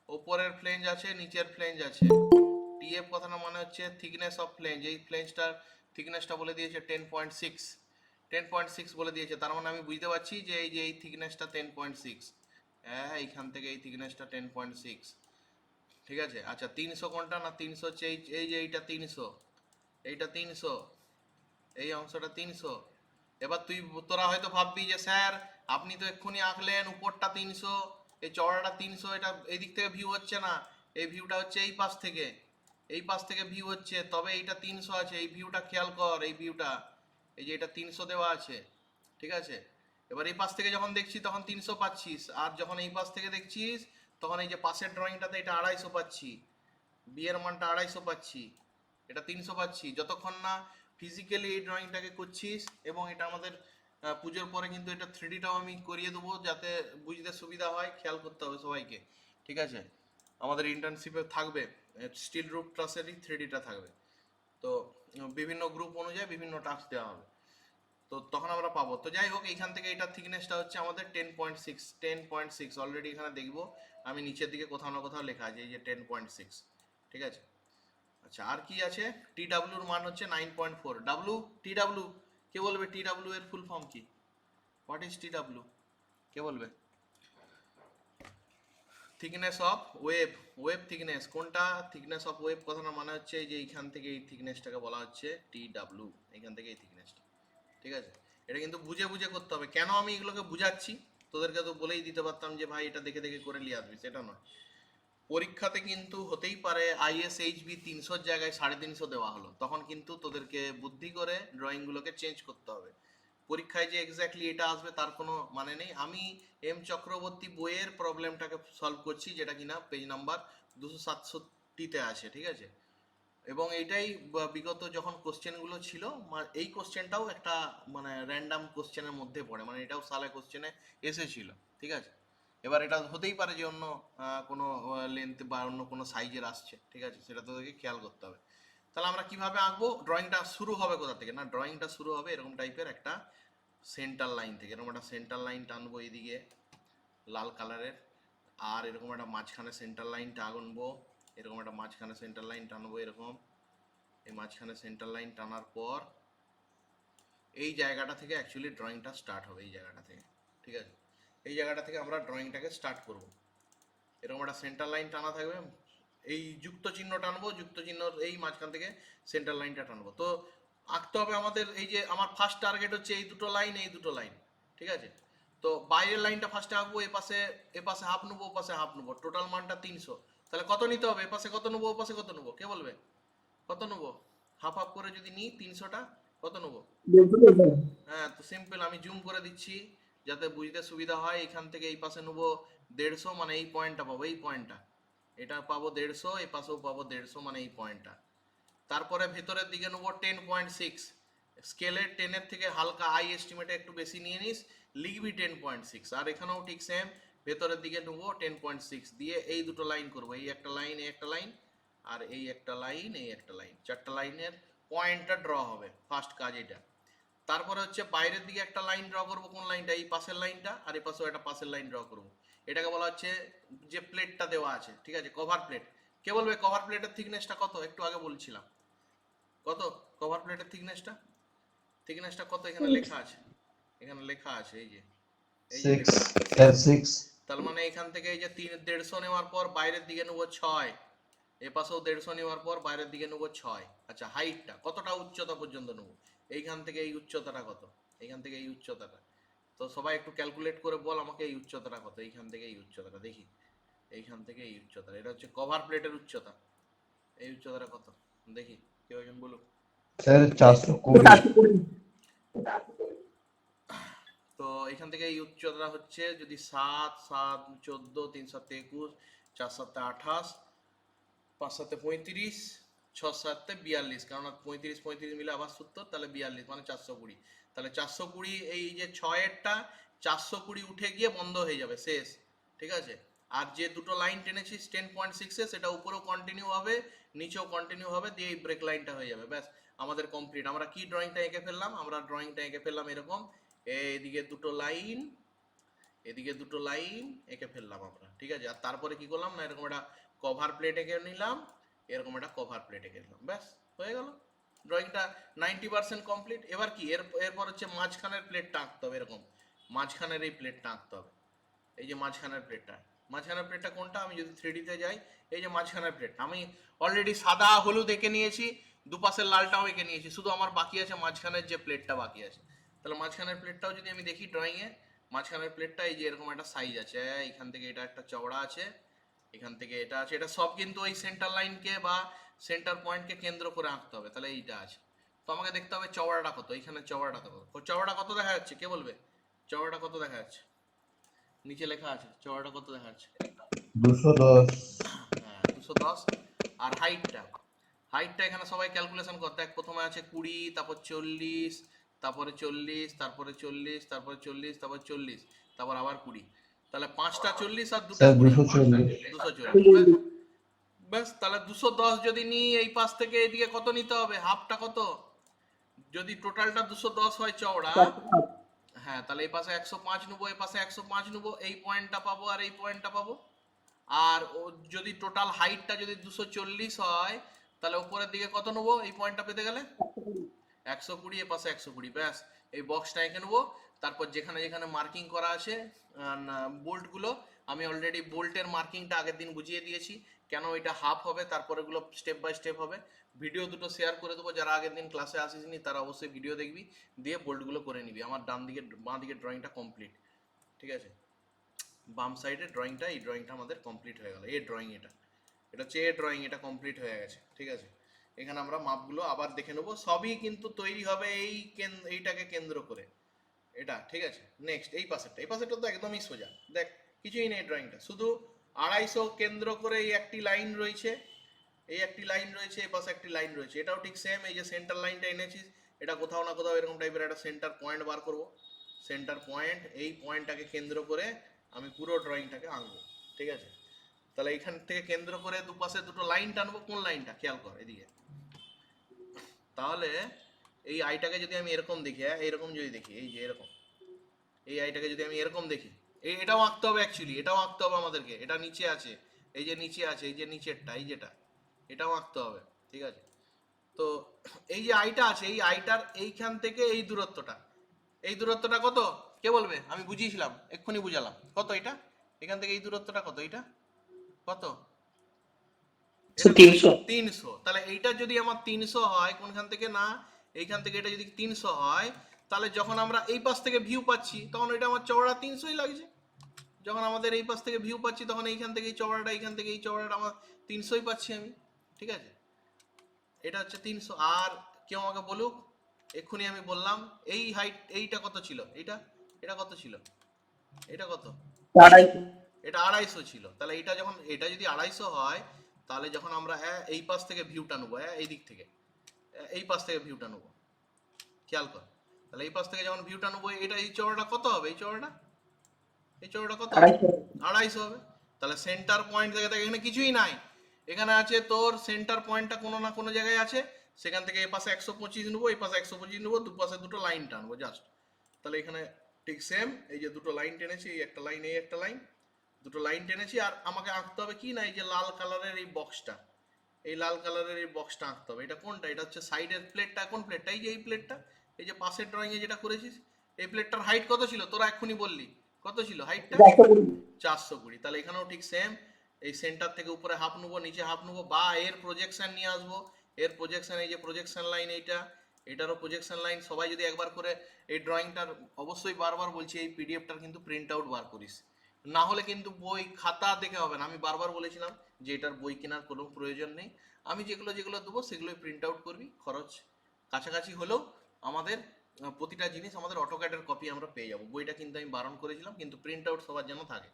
ওপরের ফ্লেঞ্জ আছে নিচের ফ্লেঞ্জ আছে। টিএফ কথাটা মানে হচ্ছে থিকনেস অফ ফ্লেঞ্জ, এই ফ্লেঞ্জটার থিকনেসটা বলে দিয়েছে 10.6, 10.6 বলে দিয়েছে, তার মানে আমি বুঝতে পারছি যে এই যে এই থিকনেসটা 10.6, হ্যাঁ এইখান থেকে এই থিকনেসটা 10.6, ঠিক আছে? আচ্ছা, 300 কোনটা না, 300 হচ্ছে এই যে এইটা 300, এইটা 300, এই অংশটা 300। এবার তোরা হয়তো ভাববি যে স্যার আপনি তো এক্ষুনি আঁকলেন উপরটা 300, এই চওড়াটা 300, এটা এই দিক থেকে ভিউ হচ্ছে না, এই ভিউটা হচ্ছে এই পাশ থেকে, এই পাশ থেকে ভিউ হচ্ছে, তবে এইটা 300 আছে, এই ভিউটা খেয়াল কর, এই ভিউটা, এই যে এটা 300 দেওয়া আছে, ঠিক আছে? এবার এই পাশ থেকে যখন দেখছি তখন 300 পাচ্ছিস, আর যখন এই পাশ থেকে দেখছিস তখন এই যে পাশের ড্রয়িংটাতে এটা 250 পাচ্ছি, বি এর মানটা 250 পাচ্ছি, এটা 300 পাচ্ছি, যতক্ষণ না ফিজিক্যালি এই ড্রয়িংটাকে করছিস। এবং এটা আমাদের পুজোর পরে কিন্তু এটা 3Dটাও আমি করিয়ে দেবো যাতে বুঝতে সুবিধা হয়, খেয়াল করতে হবে সবাইকে, ঠিক আছে? আমাদের ইন্টার্নশিপে থাকবে স্টিল রুফ ট্রাসেরই 3Dটা থাকবে, তো বিভিন্ন গ্রুপ অনুযায়ী বিভিন্ন টাস্ক দেওয়া হবে, তো তখন আমরা পাবো। তো যাই হোক, এইখান থেকে এটার থিকনেসটা হচ্ছে আমাদের 10.6, 10.6 অলরেডি এখানে দেখবো আমি নিচের দিকে কোথাও না কোথাও লেখা আছে এই যে 10.6, ঠিক আছে? আচ্ছা, আর কি আছে, টি ডাব্লিউর মান হচ্ছে 9.4। ডাব্লিউ, টি ডাব্লিউ, কে বলবে টি ডাব্লিউ এর ফুল ফর্ম কি, হোয়াট ইজ টি ডাব্লিউ, কে বলবে? Thickness of wave, wave thickness কোনটা? থিকনেস অফ ওয়েভ কথাটা মানে হচ্ছে যে এইখান থেকে এই থিকনেসটাকে বলা হচ্ছে টি ডাব্লিউ, এইখান থেকে এই থিকনেসটা, ঠিক আছে? এটা কিন্তু বুঝে বুঝে করতে হবে। কেন আমি এগুলোকে বুঝাচ্ছি, তোদেরকে তো বলেই দিতে পারতাম যে ভাই এটা দেখে দেখে করে নিয়ে আসবি, সেটা নয়। পরীক্ষাতে কিন্তু হতেই পারে ISHB 300 জায়গায় 350 দেওয়া হলো, তখন কিন্তু তোদেরকে বুদ্ধি করে ড্রয়িংগুলোকে চেঞ্জ করতে হবে। পরীক্ষায় যে এক্স্যাক্টলি এটা আসবে তার কোনো মানে নেই। আমি এম চক্রবর্তী বইয়ের প্রবলেমটাকে সলভ করছি, যেটা কিনা পেজ নাম্বার 267-তে আছে, ঠিক আছে? এবং এইটাই বিগত যখন কোশ্চেনগুলো ছিল, এই কোশ্চেনটাও একটা মানে র্যান্ডাম কোশ্চেনের মধ্যে পড়ে, মানে এটাও সালে কোশ্চেনে এসেছিল, ঠিক আছে? এবার এটা হতেই পারে যে অন্য কোনো লেন্থ বা অন্য কোনো সাইজের আসছে, ঠিক আছে? সেটা তোদেরকে খেয়াল করতে হবে। তাহলে আমরা কিভাবে আঁকবো? ড্রয়িংটা শুরু হবে কোথা থেকে? না, ড্রয়িংটা শুরু হবে এরকম টাইপের একটা সেন্টার লাইন থেকে। এরকম একটা সেন্টার লাইন টানবো এইদিকে লাল কালারের, আর এরকম একটা মাঝখানে সেন্টার লাইন টানবো, এরকম একটা মাঝখানে সেন্টার লাইন টানবো এরকম। এই মাঝখানে সেন্টার লাইন টানার পর এই জায়গাটা থেকে অ্যাকচুয়ালি ড্রয়িংটা স্টার্ট হবে, এই জায়গাটা থেকে, ঠিক আছে? এই জায়গাটা থেকে আমরা ড্রয়িংটাকে স্টার্ট করব। এরকম একটা সেন্টার লাইন টানা থাকবে, এই যুক্ত চিহ্ন টানবো, যুক্ত চিহ্ন এই মাঝখান থেকে সেন্টার লাইনটা টানবো। তো আঁকতে হবে আমাদের, এই যে আমার ফার্স্ট টার্গেট হচ্ছে এই দুটো লাইন, এই দুটো লাইন, ঠিক আছে? তো বাইরের লাইনটা ফার্স্টে আঁকবো, এপাশে হাফ নেবো, ওপাশে হাফ নেবো, টোটাল মানটা 300। তাহলে কত নিতে হবে? এপাশে কত নেবো, ওপাশে কত নেবো, কে বলবে? কত নেবো? হাফ হাফ করে যদি নিই 300টা, কত নেবো? হ্যাঁ, তো সিম্পল, আমি জুম করে দিচ্ছি যাতে বুঝতে সুবিধা হয়। এখান থেকে এই পাশে নেবো 150, মানে এই পয়েন্টটা পাবো, এই পয়েন্টটা এটা পাবো 150, এই পাশেও পাবো 150, মানে এই পয়েন্টটা। তারপরে ভেতরের দিকে নেবো 10.6, স্কেলের 10-এর থেকে হালকা আই এস্টিমেটে একটু বেশি নিয়ে নিস, লিখবি 10.6। আর এখানেও ঠিক সেম, ভেতরের দিকে নেবো 10.6 দিয়ে এই দুটো লাইন করবো, এই একটা লাইন, এই একটা লাইন, আর এই একটা লাইন, এই একটা লাইন, চারটা লাইনের পয়েন্টটা ড্র হবে, ফার্স্ট কাজ এটা। তারপরে হচ্ছে বাইরের দিকে একটা লাইন ড্র করবো, কোন লাইনটা? এই পাশের লাইনটা, আর এই পাশেও একটা পাশের লাইন ড্র করবো। এটাকে বলা হচ্ছে যে প্লেটটা দেওয়া আছে, ঠিক আছে, কভার প্লেট। কে বলবে কভার প্লেটের থিকনেসটা কত? একটু আগে বলছিলাম, কত কভার প্লেটের থিকনেসটা? থিকনেসটা কত এখানে লেখা আছে, এখানে লেখা আছে, এই যে, এই যে লেখা আছে 6 6। F6 তার মানে এখান থেকে এই যে 150 নেওয়ার পর বাইরের দিকে নেবো 6, এ পাশেও 150 নেওয়ার পর বাইরের দিকে নেবো 6। আচ্ছা, হাইটটা কতটা উচ্চতা পর্যন্ত নেবো? এইখান থেকে এই উচ্চতাটা কত? এইখান থেকে এই উচ্চতাটা, তো সবাই একটু ক্যালকুলেট করে বল আমাকে এই উচ্চতাটা কত, এইখান থেকে এই উচ্চতাটা দেখি, এইখান থেকে এই উচ্চতাটা, এটা হচ্ছে কভার প্লেটের উচ্চতা। এই উচ্চতাটা কত দেখি, কেউ একজন বলুক। স্যার 420 তো এখান থেকে এই উচ্চতা হচ্ছে যদি 7 7 14 3 7 21 4 7 28 5 7 35 6 7 42, কারণ 35 35 মিলে আবার 70, তাহলে 42 মানে 420। তাহলে 420, এই যে 6-এরটা 420 উঠে গিয়ে বন্ধ হয়ে যাবে, শেষ, ঠিক আছে? আর যে দুটো লাইন টেনেছিস 10.6-এ, সেটা উপরেও কন্টিনিউ হবে, নিচেও কন্টিনিউ হবে, দিয়ে এই ব্রেক লাইনটা হয়ে যাবে, ব্যাস আমাদের কমপ্লিট। আমরা কি ড্রয়িংটা এঁকে ফেললাম? আমরা ড্রয়িংটা এঁকে ফেললাম এরকম, এইদিকে দুটো লাইন, এদিকে দুটো লাইন এঁকে ফেললাম আমরা, ঠিক আছে? আর তারপরে কি করলাম না, এরকম একটা কভার প্লেট এঁকে নিলাম, এরকম একটা কভার প্লেট এঁকে নিলাম, ব্যাস হয়ে গেল ড্রয়িংটা 90% কমপ্লিট। এবার কি এরপর হচ্ছে মাঝখানের প্লেটটা আঁকতে হবে, এরকম মাঝখানের এই প্লেটটা আঁকতে হবে। এই যে মাঝখানের প্লেটটা, মাঝখানের প্লেটটা কোনটা? আমি যদি 3D-তে যাই, এই যে মাঝখানের প্লেটটা আমি অলরেডি সাদা হলুদ এঁকে নিয়েছি, দুপাশের লালটাও এঁকে নিয়েছি, শুধু আমার বাকি আছে মাঝখানের যে প্লেটটা বাকি আছে। তাহলে মাঝখানের প্লেটটাও যদি আমি দেখি ড্রয়িংয়ে, মাঝখানের প্লেটটা এই যে এরকম একটা সাইজ আছে, এখান থেকে এটা একটা চওড়া আছে, এখান থেকে এটা আছে, এটা সব কিন্তু ওই সেন্টার লাইনকে বা সেন্টার পয়েন্টকে কেন্দ্র করে আঁকতে হবে, তাহলে এইটা আছে। তো আমাকে দেখতে হবে চওড়াটা কত, এইখানে চওড়াটা কত, চওড়াটা কত দেখা যাচ্ছে, কে বলবে? চওড়াটা কত দেখা যাচ্ছে? নিচে লেখা আছে, চওড়াটা কত দেখা যাচ্ছে? 210 হ্যাঁ, 210। আর হাইটটা, হাইটটা এখানে সবাই ক্যালকুলেশন করতে, এক প্রথমে আছে 20, তারপর 40, তারপরে 40, তারপরে 40, তারপরে 40, তারপর 40, তারপর আবার 20। তাহলে 5টা 40 আর 2টা স্যার 20, 240 240। ব্যাস, তাহলে 210 যদি নিই, এই পাশ থেকে এইদিকে কত নিতে হবে? হাফটা কত? যদি টোটালটা 210 হয় চওড়া, হ্যাঁ, তাহলে এই পাশে 105 নেবো, এই পাশে 105 নেবো, এই পয়েন্টটা পাবো আর এই পয়েন্টটা পাবো। আর ও যদি টোটাল হাইটটা যদি 240 হয়, তাহলে উপরের দিকে কত নেবো এই পয়েন্টটা পেতে গেলে? 120, এ পাশে 120, ব্যাস এই বক্সটা এঁকে নেবো। তারপর যেখানে যেখানে মার্কিং করা আছে বোল্টগুলো, আমি অলরেডি বোল্টের মার্কিংটা আগের দিন বুঝিয়ে দিয়েছি, কেন এটা হাফ হবে, তারপরে এগুলো স্টেপ বাই স্টেপ হবে। ভিডিও দুটো শেয়ার করে দেবো, যারা আগের দিন ক্লাসে আসিসনি তারা অবশ্যই ভিডিও দেখবি, দিয়ে বোল্টগুলো করে নিবি। আমার ডান দিকে বাঁ দিকের ড্রয়িংটা কমপ্লিট, ঠিক আছে? বাম সাইডের ড্রয়িংটা, এই ড্রয়িংটা আমাদের কমপ্লিট হয়ে গেল। এর ড্রয়িং এটা হচ্ছে এর ড্রয়িং, এটা কমপ্লিট হয়ে গেছে, ঠিক আছে? এখানে আমরা মাপগুলো আবার দেখে নেবো, সবই কিন্তু তৈরি হবে এইটাকে কেন্দ্র করে, এটা ঠিক আছে? নেক্সট এই পাশেরটা তো একদমই সোজা, দেখ কিছুই নেই ড্রয়িংটা, শুধু 250 কেন্দ্র করে এই একটি লাইন রয়েছে, এই একটি লাইন রয়েছে, এই পাশে একটি লাইন রয়েছে, এটাও ঠিক সেম। এই যে সেন্টার লাইনটা এনেছিস, এটা কোথাও না কোথাও এরকম টাইপের একটা সেন্টার পয়েন্ট বার করব, সেন্টার পয়েন্ট, এই পয়েন্টটাকে কেন্দ্র করে আমি পুরো ড্রয়িংটাকে আঁকবো, ঠিক আছে? তাহলে এইখান থেকে কেন্দ্র করে দুপাশে দুটো লাইন টানবো, কোন লাইনটা খেয়াল কর এদিকে। তাহলে এই আইটাকে যদি আমি এরকম দেখি, হ্যাঁ এইরকম যদি দেখি, এই যে এরকম, এই আইটাকে যদি আমি এরকম দেখি, এটাও আঁকতে হবে অ্যাকচুয়ালি, এটাও আঁকতে হবে আমাদেরকে, এটা নিচে আছে, এই যে নিচে আছে, এই যে নিচেরটা, এই যেটা, এটাও আঁকতে হবে, ঠিক আছে? তো এই যে আইটা আছে, এই আইটার এইখান থেকে এই দূরত্বটা, এই দূরত্বটা কত কে বলবে? আমি বুঝিয়েছিলাম, এক্ষুনি বুঝালাম, কত এটা, এখান থেকে এই দূরত্বটা কত, এটা কত? 300। তাহলে এইটা যদি আমার 300 হয়, কোনখান থেকে না এইখান থেকে, এটা যদি 300 হয়, তাহলে যখন আমরা এই পাশ থেকে ভিউ পাচ্ছি তখন এটা আমার চওড়া 300ই লাগছে। যখন আমাদের এই পাশ থেকে ভিউ পাচ্ছি তখন এইখান থেকে এই চওড়াটা, এইখান থেকে এই চওড়াটা আমার 300ই পাচ্ছি আমি, ঠিক আছে? এটা হচ্ছে 300। আর কেউ আমাকে বলুক, এক্ষুনি আমি বললাম এই হাইট, এইটা কত ছিল, এটা এটা কত ছিল, এটা কত, এটা 250 ছিল। তাহলে এটা যখন, এটা যদি 250 হয়, তাহলে যখন আমরা এই পাশ থেকে ভিউটা নেবো, এই দিক থেকে, এই পাশ থেকে ভিউটা নেবো, খেয়াল কর, তাহলে এই পাশ থেকে যখন ভিউটা নেবো, এটা এই চওড়াটা কত হবে, এই চওড়াটা কত হবে? 250 হবে। তাহলে সেন্টার পয়েন্ট থেকে দেখ, এখানে কিছুই নাই, এখানে আছে তোর সেন্টার পয়েন্টটা কোনো না কোনো জায়গায় আছে, সেখান থেকে এই পাশে 125 নেবো, এই পাশে 125 নেবো, দুপাশে দুটো লাইন টানবো জাস্ট। তাহলে এখানে ঠিক সেম, এই যে দুটো লাইন টেনেছি, এই একটা লাইন, এই একটা লাইন, দুটো লাইন টেনেছি। আর আমাকে আঁকতে হবে কি না, এই যে লাল কালারের এই বক্সটা, এই লাল কালারের এই বক্সটা আঁকতে হবে। এটা কোনটা? এটা হচ্ছে সাইডের প্লেটটা। কোন প্লেটটা? এই যে এই প্লেটটা, এই যে পাশের ড্রয়িং এ যেটা করেছিস, এই প্লেটটার হাইট কত ছিল তোরা এক্ষুনি বললি, কত ছিল হাইটটা? 420। তাহলে এখানেও ঠিক সেম, এই সেন্টার থেকে উপরে হাফ নেবো, নিচে হাফ নেবো, বা এর প্রজেকশন নিয়ে আসবো, এর প্রজেকশন, এই যে প্রজেকশন লাইন এইটা, এটারও প্রজেকশন লাইন। সবাই যদি একবার করে এই ড্রয়িংটার, অবশ্যই বারবার বলছি, এই পিডিএফটার কিন্তু প্রিন্ট আউট বার করিস, না হলে কিন্তু বই খাতা দেখে হবে না। আমি বারবার বলেছিলাম যে এটার বই কেনার কোনো প্রয়োজন নেই, আমি যেগুলো যেগুলো দেবো সেগুলোই প্রিন্ট আউট করবি, খরচ কাছাকাছি হলেও আমাদের প্রতিটা জিনিস আমাদের অটোক্যাডের কপি আমরা পেয়ে যাবো। বইটা কিন্তু আমি বারণ করেছিলাম, কিন্তু প্রিন্ট আউট সবার যেন থাকে।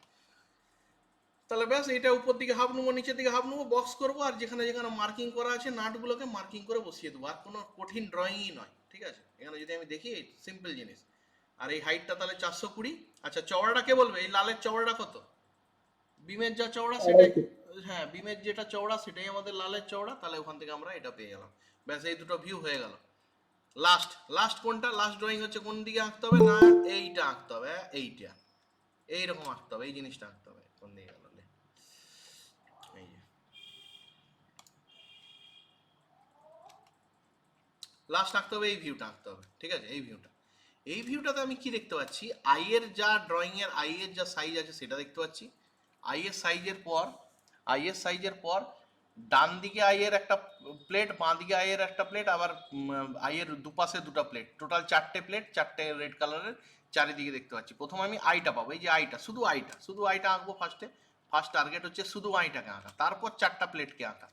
তাহলে ব্যাস, এটা উপর দিকে হাফ নেবো, নিচের দিকে হাফ নেবো, বক্স করবো, আর যেখানে যেখানে মার্কিং করা আছে নাটগুলোকে মার্কিং করে বসিয়ে দেবো। আর কোনো কঠিন ড্রয়িংই নয়, ঠিক আছে? এখানে যদি আমি দেখি, সিম্পল জিনিস। আর এই হাইটটা তাহলে 420। আচ্ছা, চওড়াটা কে বলবে? এই লালের চওড়াটা কত? বিমের যা চওড়া সেটাই, হ্যাঁ বিমের যেটা চওড়া সেটাই আমাদের লালের চওড়া। তাহলে ওখান থেকে আমরা এটা পেয়ে গেলাম। ব্যাস, এই দুটো ভিউ হয়ে গেল। লাস্ট কোনটা? লাস্ট ড্রয়িং হচ্ছে কোন দিকে আঁকতে হবে না, এইটা আঁকতে হবে, এইটা এইরকম আঁকতে হবে, এই জিনিসটা আঁকতে হবে। কোন দিকে গেল? এই যে লাস্ট আঁকতে হবে, এই ভিউটা আঁকতে হবে, ঠিক আছে? এই ভিউটাতে আমি কি দেখতে পাচ্ছি? আই এর যা ড্রয়িং এর আই এর যা সাইজ আছে সেটা দেখতে পাচ্ছি। আই এর সাইজের পর ডান দিকে আই এর একটা প্লেট, বাঁ দিকে আই এর একটা প্লেট, আবার আই এর দুপাশে দুটো প্লেট, টোটাল 4টে প্লেট, 4টে রেড কালারের চারিদিকে দেখতে পাচ্ছি। প্রথমে আমি আইটা পাবো, এই যে আইটা, শুধু আইটা আঁকবো ফার্স্ট টার্গেট হচ্ছে শুধু আইটাকে আঁকা, তারপর 4টা প্লেটকে আঁকা।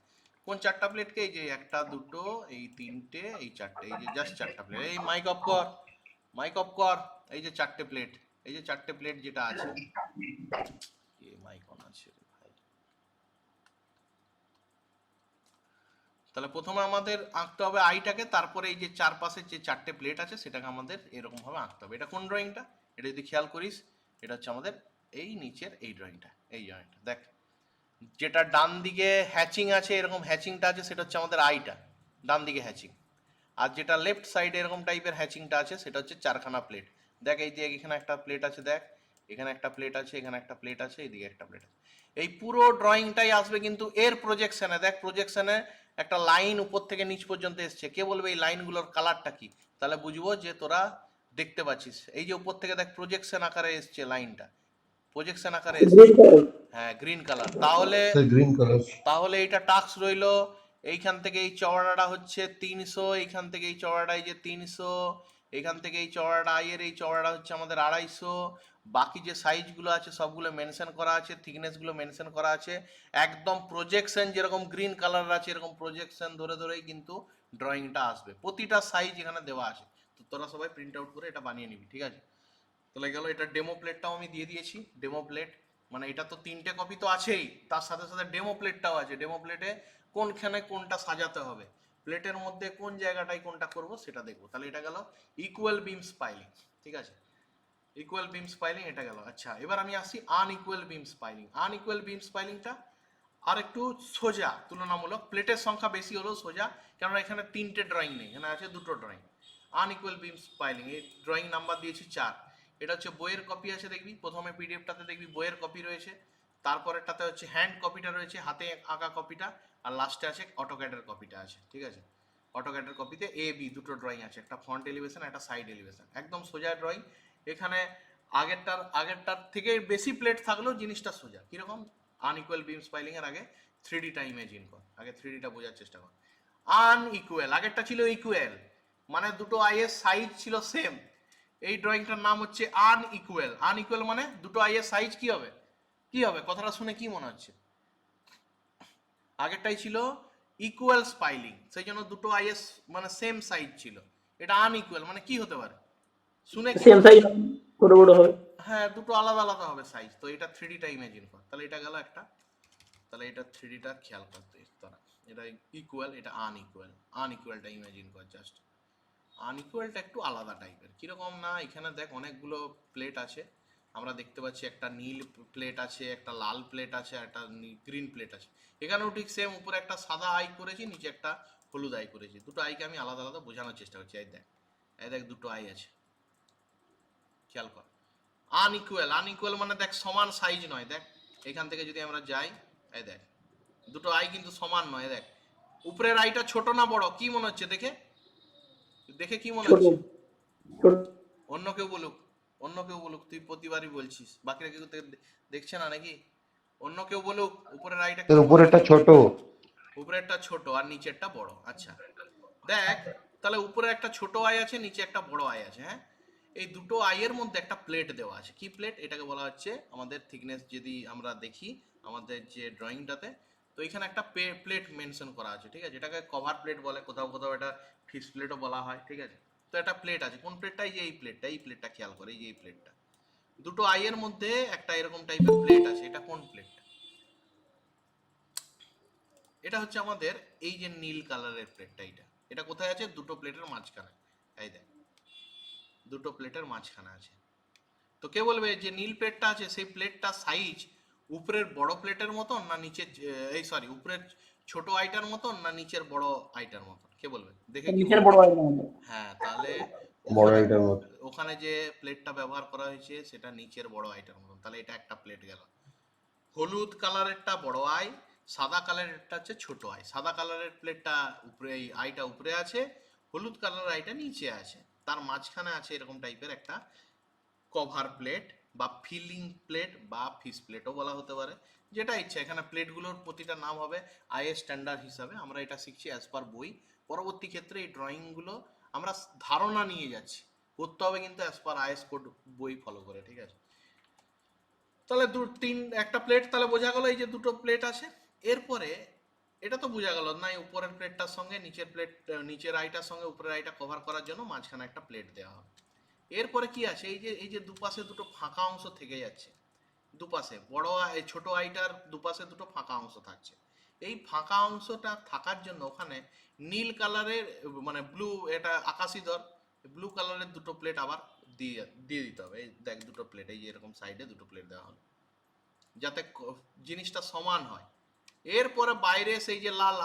কোন 4টা প্লেটকে? এই যে একটা, দুটো, এই 3টে, এই 4টে, এই যে জাস্ট 4টা প্লেট। এই মাইক অফ কর, এই যে 4টে প্লেট, এই যে 4টে প্লেট যেটা আছে, এই মাইক অন আছে ভাই। তাহলে প্রথমে আমাদের আঁকতে হবে আইটাকে, তারপরে এই যে চারপাশে যে 4টে প্লেট আছে সেটাকে আমাদের এরকম ভাবে আঁকতে হবে। এটা কোন ড্রয়িংটা? এটা যদি খেয়াল করিস, এটা হচ্ছে আমাদের এই নিচের এই ড্রয়িংটা, দেখ, যেটা ডান দিকে হ্যাচিং আছে, এরকম হ্যাচিংটা আছে, সেটা হচ্ছে আমাদের আইটা, ডান দিকে হ্যাচিং। আর যেটা লেফট সাইডে এরকম টাইপের হ্যাচিংটা আছে, সেটা হচ্ছে 4খানা প্লেট। দেখ, এই যে এখানে একটা প্লেট আছে, দেখ এখানে একটা প্লেট আছে, এখানে একটা প্লেট আছে, এইদিকে একটা প্লেট আছে। এই পুরো ড্রয়িংটাই আসবে কিন্তু এর প্রজেকশনে। দেখ, প্রজেকশনে একটা লাইন উপর থেকে নিচ পর্যন্ত এসছে। কে বলবে এই লাইনগুলোর কালারটা কি? তাহলে বুঝবো যে তোরা দেখতে পাচ্ছিস। এই যে উপর থেকে দেখ প্রজেকশন আকারে এসছে লাইনটা, প্রজেকশন আকারে গ্রিন এসেছে। কালার। হ্যাঁ গ্রিন কালার। তাহলে স্যার গ্রিন কালার। তাহলে এইটা টাস্ক রইলো, এইখান থেকে এই চওড়াটা হচ্ছে 300, এইখান থেকে এই চওড়াটা এই যে 300, এইখান থেকে এই চওড়াটা আইয়ের এই চওড়াটা হচ্ছে আমাদের 250, বাকি যে সাইজগুলো আছে সবগুলো মেনশন করা আছে, থিকনেসগুলো মেনশন করা আছে, একদম প্রজেকশন যেরকম গ্রিন কালার আছে এরকম প্রজেকশন ধরে ধরেই কিন্তু ড্রয়িংটা আসবে, প্রতিটা সাইজ এখানে দেওয়া আছে। তো তোরা সবাই প্রিন্ট আউট করে এটা বানিয়ে নিবি, ঠিক আছে? তাহলে গেল, এটা ডেমো প্লেটটাও আমি দিয়ে দিয়েছি। ডেমো প্লেট মানে এটা তো 3টে কপি তো আছেই, তার সাথে সাথে ডেমো প্লেটটাও আছে। ডেমো প্লেটে কোনখানে কোনটা সাজাতে হবে, প্লেটের মধ্যে কোন জায়গাটায় কোনটা করব সেটা দেখবো। তাহলে এটা গেল ইকুয়াল বিম স্পাইলিং, ঠিক আছে? ইকুয়াল বিম স্পাইলিং এটা গেল। আচ্ছা এবার আমি আসি আনইকুয়াল বিম স্পাইলিং। আনইকুয়াল বিম স্পাইলিংটা আর একটু সোজা তুলনামূলক, প্লেটের সংখ্যা বেশি হলেও সোজা, কেননা এখানে 3টে ড্রয়িং নেই, এখানে আছে 2টো ড্রয়িং। আনইকুয়াল বিম স্পাইলিং, এই ড্রয়িং নাম্বার দিয়েছি 4। এটা হচ্ছে বইয়ের কপি আছে, দেখবি প্রথমে পিডিএফটাতে দেখবি বইয়ের কপি রয়েছে, তারপরেরটাতে হচ্ছে হ্যান্ড কপিটা রয়েছে, হাতে আঁকা কপিটা, আর লাস্টে আছে অটোক্যাডের কপিটা আছে, ঠিক আছে? অটোক্যাডের কপিতে এ বি দুটো ড্রয়িং আছে, একটা ফ্রন্ট এলিভেশন একটা সাইড এলিভেশন, একদম সোজা ড্রয়িং। এখানে আগেরটার থেকে বেশি প্লেট থাকলেও জিনিসটা সোজা। কিরকম? আনইকুয়াল বিম স্পাইলিং এর আগে 3Dটা ইমেজিন কর, আগে 3Dটা বোঝার চেষ্টা কর। আনইকুয়াল, আগেরটা ছিল ইকুয়াল, মানে দুটো আইয়ের সাইজ ছিল সেম। এই ড্রয়িংটার নাম হচ্ছে আনইকুয়াল। আনইকুয়াল মানে দুটো আইয়ের সাইজ কি হবে? কি হবে? কথাটা শুনে কি মনে হচ্ছে? আগেরটাই ছিল ইকুয়াল স্পাইলিং, সেই জন্য দুটো আইএস মানে সেম সাইজ ছিল। এটা আনইকুয়াল মানে কি হতে পারে? শুনে কি সেম মনে সাইজ, হচ্ছে? ছোট বড় হবে। হ্যাঁ দুটো আলাদা আলাদা হবে সাইজ। তো এটা 3Dটা ইমেজিন কর। তাহলে এটা গেল একটা। তাহলে এটা 3Dটা খেয়াল করতে তোরা, এটা ইকুয়াল এটা আনইকুয়াল। আনইকুয়ালটা ইমেজিন কর জাস্ট। আনইকুয়ালটা একটু আলাদা টাইপের। কিরকম না, এখানে দেখ অনেকগুলো প্লেট আছে, আমরা দেখতে পাচ্ছি একটা নীল প্লেট আছে, একটা লাল প্লেট আছে, একটা গ্রিন প্লেট আছে। এখানেও ঠিক সেম, উপরে একটা সাদা আই করেছি, নিচে একটা হলুদ আই করেছি। দুটো আইকে আমি আলাদা আলাদা বোঝানোর চেষ্টা করছি। এই দেখ দুটো আই আছে, খেয়াল কর। আনইকুয়াল, আনইকুয়াল মানে দেখ সমান সাইজ নয়। দেখ এখান থেকে যদি আমরা যাই, এই দেখ দুটো আই কিন্তু সমান নয়। দেখ উপরের আইটা ছোট না বড়, কি মনে হচ্ছে দেখে? দেখে কি মনে ছোট হচ্ছে? ছোট। অন্য কেউ বলুক, অন্য কেউ বলুক, তুই প্রতিবারই বলছিস, বাকিরা কেউ দেখছে না নাকি? অন্য কেউ বলুক, উপরের আইটা কি স্যার মনে উপরেরটা হচ্ছে? ছোট। উপরেরটা ছোট আর নিচেরটা বড়। আচ্ছা দেখ, তাহলে উপরে একটা ছোট আই আছে, নিচে একটা বড় আই আছে। হ্যাঁ, এই দুটো আইয়ের মধ্যে একটা প্লেট দেওয়া আছে। কি প্লেট? এটাকে বলা হচ্ছে আমাদের থিকনেস। যদি আমরা দেখি আমাদের যে ড্রয়িংটাতে, তো এখানে একটা প্লেট মেনশন করা আছে, ঠিক আছে? এটাকে কভার প্লেট বলে, কোথাও কোথাও এটা ফিস প্লেটও বলা হয়, ঠিক আছে? তো একটা প্লেট আছে, কোন প্লেটটা? এই যে এই প্লেটটা, এই প্লেটটা খেয়াল করে, এই যে এই প্লেটটা। দুটো আইয়ের মধ্যে একটা এরকম টাইপের প্লেট আছে। এটা কোন প্লেট? এটা হচ্ছে আমাদের এই যে নীল কালারের প্লেটটা। এটা কোথায় আছে? দুটো প্লেটের মাঝখানে। এই দেখ দুটো প্লেটের মাঝখানে আছে। তো কে বলবে যে নীল প্লেটটা আছে সেই প্লেটটা সাইজ উপরের বড় প্লেটের মতন না নিচের, এই সরি, উপরের ছোট আইটার মতন না নিচের বড় আইটার মতন? কে বলবে? দেখে কি নিচের মনে বড় হচ্ছে? আইটেম হবে। হ্যাঁ, তাহলে বড় ওখানে আইটার মতো। ওখানে যে প্লেটটা ব্যবহার করা হয়েছে সেটা নিচের বড় আইটার মতন। তাহলে এটা একটা প্লেট গেল। হলুদ কালারেরটা বড় আই, সাদা কালারেরটা হচ্ছে ছোট আই। সাদা কালারের প্লেটটা উপরে, এই আইটা উপরে আছে, হলুদ কালারের আইটা নিচে আছে, তার মাঝখানে আছে এরকম টাইপের একটা কভার প্লেট বা ফিলিং প্লেট বা ফিস প্লেটও বলা হতে পারে, যেটা ইচ্ছা। এখানে প্লেটগুলোর প্রতিটা নাম হবে আইএস স্ট্যান্ডার্ড হিসাবে। আমরা এটা শিখছি অ্যাজ পার বই। পরবর্তী ক্ষেত্রে এই ড্রয়িংগুলো আমরা ধারণা নিয়ে যাচ্ছি, করতে হবে কিন্তু অ্যাজ পার আইএস কোড বই ফলো করে, ঠিক আছে? তাহলে একটা প্লেট তাহলে বোঝা গেল, এই যে দুটো প্লেট আছে। এরপরে এটা তো বোঝা গেল না, এই উপরের প্লেটটার সঙ্গে নিচের প্লেট, নিচের আইটার সঙ্গে উপরের আইটা কভার করার জন্য মাঝখানে একটা প্লেট দেওয়া হবে। এরপরে কি আছে? এই যে দুপাশে দুটো ফাঁকা অংশ থেকে যাচ্ছে, দুপাশে এই ছোট আইটার দুপাশে দুটো ফাঁকা অংশ থাকছে। এই ফাঁকা অংশটা থাকার জন্য ওখানে নীল কালারের মানে ব্লু, এটা আকাশি ধর, ব্লু কালারের দুটো প্লেট আবার দিয়ে দিয়ে দিতে হবে। এই দেখ দুটো প্লেট, এই যে এরকম সাইডে দুটো প্লেট দেওয়া হলো, যাতে জিনিসটা সমান হয়। এরপরে বাইরে সেই যে লাল,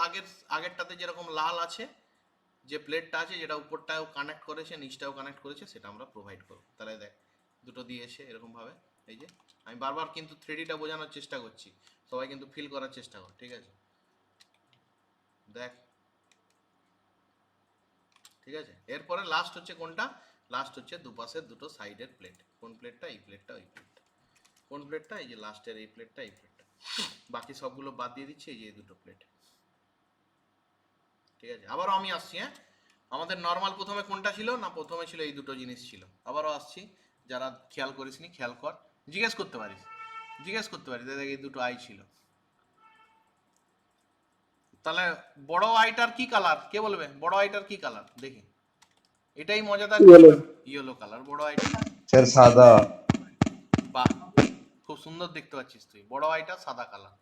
আগেরটাতে যেরকম লাল আছে, যে প্লেটটা আছে যেটা উপরটাও কানেক্ট করেছে নিচটাও কানেক্ট করেছে, সেটা আমরা প্রোভাইড করব। তাহলে দেখ দুটো দিয়েছে এরকম ভাবে। এই যে আমি বারবার কিন্তু 3Dটা বোঝানোর চেষ্টা করছি, সবাই কিন্তু ফিল করার চেষ্টা কর, ঠিক আছে? দেখ, ঠিক আছে? এরপরে লাস্ট হচ্ছে কোনটা? লাস্ট হচ্ছে দুপাশের দুটো সাইডের প্লেট। কোন প্লেটটা? এই প্লেটটা, ওই প্লেটটা। কোন প্লেটটা? এই যে লাস্টের এই প্লেটটা, এই প্লেটটা। বাকি সবগুলো বাদ দিয়ে দিচ্ছি, এই যে এই দুটো প্লেট। ঠিক আছে, আবারও আমি আসছি। হ্যাঁ, আমাদের নর্মাল প্রথমে কোনটা ছিল না? প্রথমে ছিল এই দুটো জিনিস ছিল। আবারও আসছি, যারা খেয়াল করিসনি খেয়াল কর, জিজ্ঞেস করতে পারিস, দেখ এই দুটো আই ছিল। তাহলে বড় আইটার কি কালার? কে বলবে বড় আইটার কি কালার? দেখি, এটাই মজাদার বিষয়। ইয়েলো কালার বড় আইটা। স্যার সাদা। বাহ, খুব সুন্দর দেখতে পাচ্ছিস তুই। বড় আইটা সাদা কালার।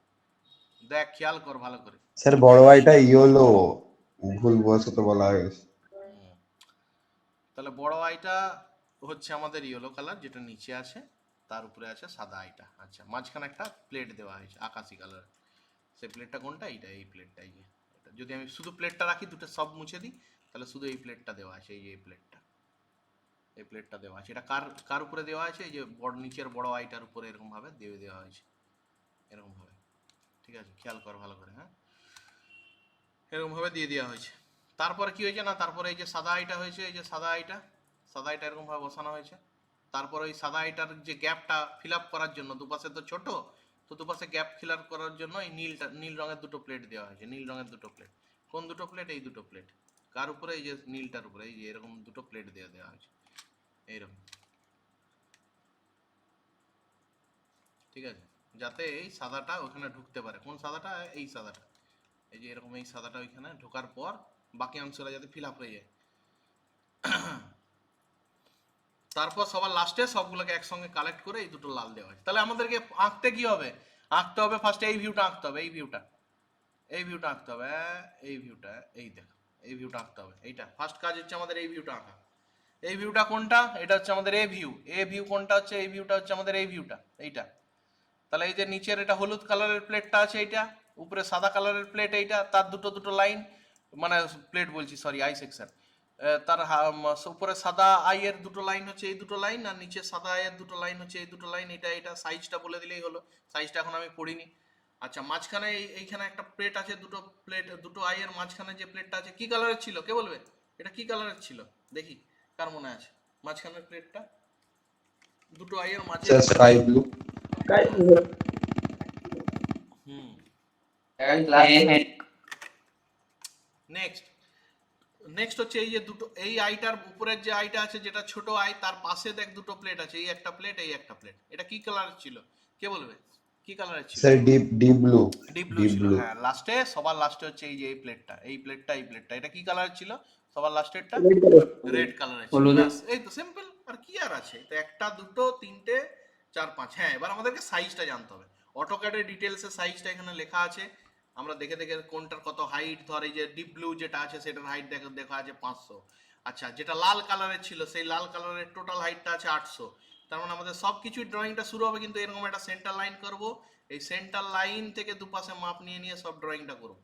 দেখ, খেয়াল কর ভালো করে। স্যার বড় ভাইটা ইয়েলো, ভুলবশত বলা হয়েছে। হুম। তাহলে বড় আইটা হচ্ছে আমাদের ইয়েলো কালার, যেটা নিচে আছে, তার উপরে আছে সাদা আইটা। আচ্ছা, মাঝখানে একটা প্লেট দেওয়া হয়েছে আকাশি কালার। সেই প্লেটটা কোনটা? এইটা, এই প্লেটটা। এই যে এটা যদি আমি শুধু প্লেটটা রাখি, দুটো সব মুছে দিই, তাহলে শুধু এই প্লেটটা দেওয়া আছে। এই যে এই প্লেটটা, এই প্লেটটা দেওয়া আছে। এটা কার কার উপরে দেওয়া আছে? এই যে বড় নিচের বড় আইটার উপরে এরকম ভাবে দিয়ে দেওয়া হয়েছে, এরকম ভাবে। ঠিক আছে, খেয়াল কর ভালো করে। হ্যাঁ, এরকম ভাবে দিয়ে দেওয়া হয়েছে। তারপরে কি হয়েছে না? তারপরে এই যে সাদা আইটা হয়েছে, এই যে সাদা আইটা, এরকম ভাবে বসানো হয়েছে। তারপর ওই সাদা আইটার যে গ্যাপটা ফিল আপ করার জন্য, দুপাশে তো ছোট, তো দুপাশে গ্যাপ ফিল আপ করার জন্য এই নীল রঙের দুটো প্লেট দেওয়া হয়েছে। নীল রঙের দুটো প্লেট। কোন দুটো প্লেট? এই দুটো প্লেট। কার উপরে? এই যে নীলটার উপরে। এই যে এরকম দুটো প্লেট দেওয়া হয়েছে, এইরকম। ঠিক আছে, যাতে এই সাদাটা ওখানে ঢুকতে পারে। কোন সাদাটা? এই সাদাটা। এই যে এরকম এই সাদাটা ওইখানে ঢোকার পর বাকি অংশটা যাতে ফিল আপ হয়ে যায়। তারপর সবার লাস্টে সবগুলোকে একসঙ্গে কালেক্ট করে এই দুটো লাল দেওয়া হয়। তাহলে আমাদেরকে আঁকতে কি হবে? আঁকতে হবে ফার্স্টে এই ভিউটা আঁকতে হবে। এই ভিউটা, আঁকতে হবে। এই ভিউটা, এই দেখো, এই ভিউটা আঁকতে হবে। এইটা ফার্স্ট কাজ হচ্ছে আমাদের, এই ভিউটা আঁকা। এই ভিউটা কোনটা? এটা হচ্ছে আমাদের এ ভিউ। কোনটা হচ্ছে? এই ভিউটা হচ্ছে আমাদের এই ভিউটা, এইটা। তাহলে এই যে নিচের এটা হলুদ কালারের প্লেটটা আছে, এইটা। উপরে সাদা কালারের প্লেট, এইটা। তার দুটো দুটো লাইন, মানে প্লেট বলছি, সরি, আই সেকশন। তার উপরে সাদা আই এর দুটো লাইন হচ্ছে এই দুটো লাইন, আর নিচে সাদা আই এর দুটো লাইন হচ্ছে এই দুটো লাইন। এটা সাইজটা বলে দিলেই হলো। সাইজটা এখন আমি পড়িনি। আচ্ছা, মাঝখানে এইখানে একটা প্লেট আছে, দুটো প্লেট, দুটো আই এর মাঝখানে যে প্লেটটা আছে, কি কালারের ছিল? কে বলবে এটা কি কালারের ছিল? দেখি কার মনে আছে। মাঝখানের প্লেটটা, দুটো আই এর মাঝে। Sir sky blue. হুম। হ্যাঁ। নেক্সট, হচ্ছে এই যে দুটো, এই আইটার উপরের যে আইটা আছে, যেটা ছোট আই, তার পাশে দেখ দুটো প্লেট আছে। এই একটা প্লেট, এই একটা প্লেট। এটা কি কালারের ছিল? কে বলবে কি কালারের ছিল? Sir deep deep blue. Deep blue ছিল। হ্যাঁ, লাস্টে, সবার লাস্টে হচ্ছে এই যে এই প্লেটটা, এটা কি কালারের ছিল? সবার লাস্টেরটা রেড কালারের ছিল। হলুদ। ব্যাস, এই তো সিম্পল। আর কি আর আছে? তো একটা, দুটো, তিনটে, চার, পাঁচ। হ্যাঁ, এবার আমাদেরকে সাইজটা জানতে হবে। অটোক্যাডের ডিটেলসে সাইজটা এখানে লেখা আছে। আমরা দেখে দেখে কোনটার কত হাইট, ধর এই যে ডিপ ব্লু যেটা আছে, সেটার হাইট দেখা আছে 500। আচ্ছা, যেটা লাল কালারের ছিল, সেই লাল কালারের টোটাল হাইটটা আছে 800। তার মানে আমাদের সব কিছুই ড্রয়িংটা শুরু হবে কিন্তু এরকম একটা সেন্টার লাইন করব। এই সেন্টার লাইন থেকে দুপাশে মাপ নিয়ে নিয়ে সব ড্রয়িংটা করব।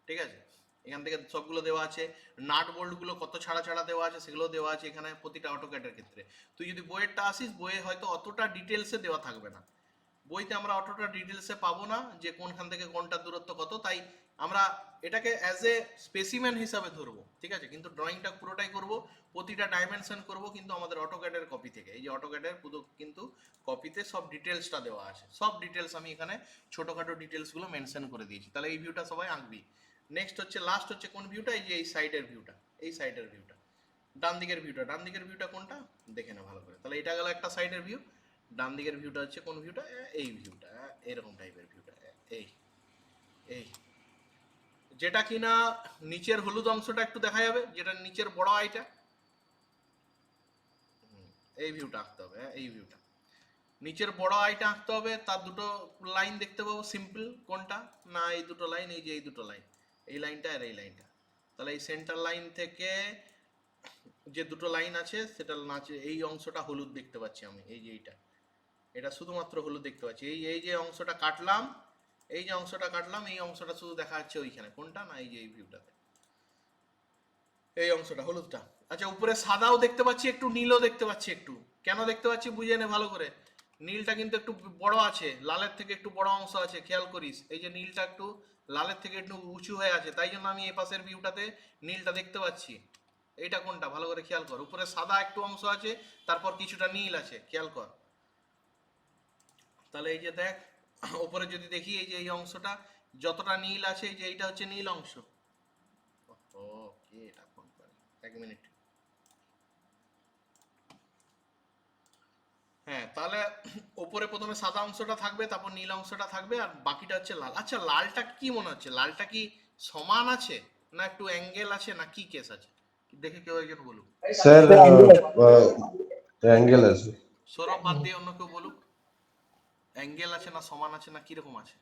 ঠিক আছে, এখান থেকে সবগুলো দেওয়া আছে। নাট বোল্ট গুলো কত ছাড়া ছাড়া দেওয়া আছে, সেগুলো দেওয়া আছে এখানে প্রতিটা অটোক্যাডের ক্ষেত্রে। তুই যদি বইয়েরটা আসিস, বইয়ে হয়তো অতটা ডিটেলসে দেওয়া থাকবে না। বইতে আমরা অতটা ডিটেলসে পাবো না যে কোনখান থেকে কোনটা দূরত্ব কত। তাই আমরা এটাকে অ্যাজ এ স্পেসিমেন হিসাবে ধরবো। ঠিক আছে, কিন্তু ড্রয়িংটা পুরোটাই করব, প্রতিটা ডাইমেনশন করব কিন্তু আমাদের অটোক্যাডের কপি থেকে। এই যে অটোক্যাডের পুরো কিন্তু কপিতে সব ডিটেলসটা দেওয়া আছে। সব ডিটেলস আমি এখানে ছোটখাটো ডিটেলসগুলো মেনশন করে দিয়েছি। তাহলে এই ভিউটা সবাই আঁকবি। নেক্সট হচ্ছে, লাস্ট হচ্ছে কোন ভিউটা? এই যে এই সাইডের ভিউটা, ডান দিকের ভিউটা কোনটা? দেখে না ভালো করে। তাহলে এটা গেল একটা সাইডের ভিউ। ডান দিকের ভিউটা হচ্ছে কোন ভিউটা? এই ভিউটা, এরকম টাইপের ভিউটা। এই এই যেটা কিনা নিচের হলুদ অংশটা একটু দেখা যাবে, যেটা নিচের বড় আইটা। এই ভিউটা আঁকতে হবে। এই ভিউটা, নিচের বড় আইটা আঁকতে হবে। তার দুটো লাইন দেখতে পাবো সিম্পল। কোনটা? না, এই দুটো লাইন, এই যে এই দুটো লাইন, এই লাইনটা আর এই লাইনটা। তাহলে এই সেন্টার লাইন থেকে যে দুটো লাইন আছে, সেটা নাচে এই অংশটা হলুদ দেখতে পাচ্ছি আমি। এই যে এটা শুধুমাত্র হলুদ দেখতে পাচ্ছি। এই যে অংশটা কাটলাম, এই অংশটা শুধু দেখা যাচ্ছে ওইখানে। কোনটা? না, এই যে এই ভিউটাতে এই অংশটা হলুদটা। আচ্ছা, উপরে সাদাও দেখতে পাচ্ছি একটু, নীলও দেখতে পাচ্ছি একটু। কেন দেখতে পাচ্ছি বুঝে নে ভালো করে। নীলটা কিন্তু একটু বড় আছে, লালের থেকে একটু বড় অংশ আছে, খেয়াল করিস। এই যে নীলটা একটু লালের থেকে একটু উঁচু হয়ে আছে, তাই জন্য আমি এই পাশের ভিউটাতে নীলটা দেখতে পাচ্ছি। এইটা কোনটা? ভালো করে খেয়াল কর। উপরে সাদা একটু অংশ আছে, তারপর কিছুটা নীল আছে, খেয়াল কর। তাহলে এই যে দেখ উপরে যদি দেখি এই যে এই অংশটা যতটা নীল আছে এই যে এইটা হচ্ছে নীল অংশ। ওকে, এটা ফোন করে 1 মিনিট। হ্যাঁ, তাহলে উপরে প্রথমে সাদা অংশটা থাকবে, তারপর নীল অংশটা থাকবে, আর বাকিটা হচ্ছে লাল। আচ্ছা, লালটা কি মনে হচ্ছে? লালটা কি সমান আছে, না একটু অ্যাঙ্গেল আছে, না কি কেস আছে? দেখে কেউ একজন বলুক। স্যার অ্যাঙ্গেল আছে। সৌরভ বাদ দিয়ে অন্য কেউ বলুক, অ্যাঙ্গেল আছে না সমান আছে না কিরকম আছে?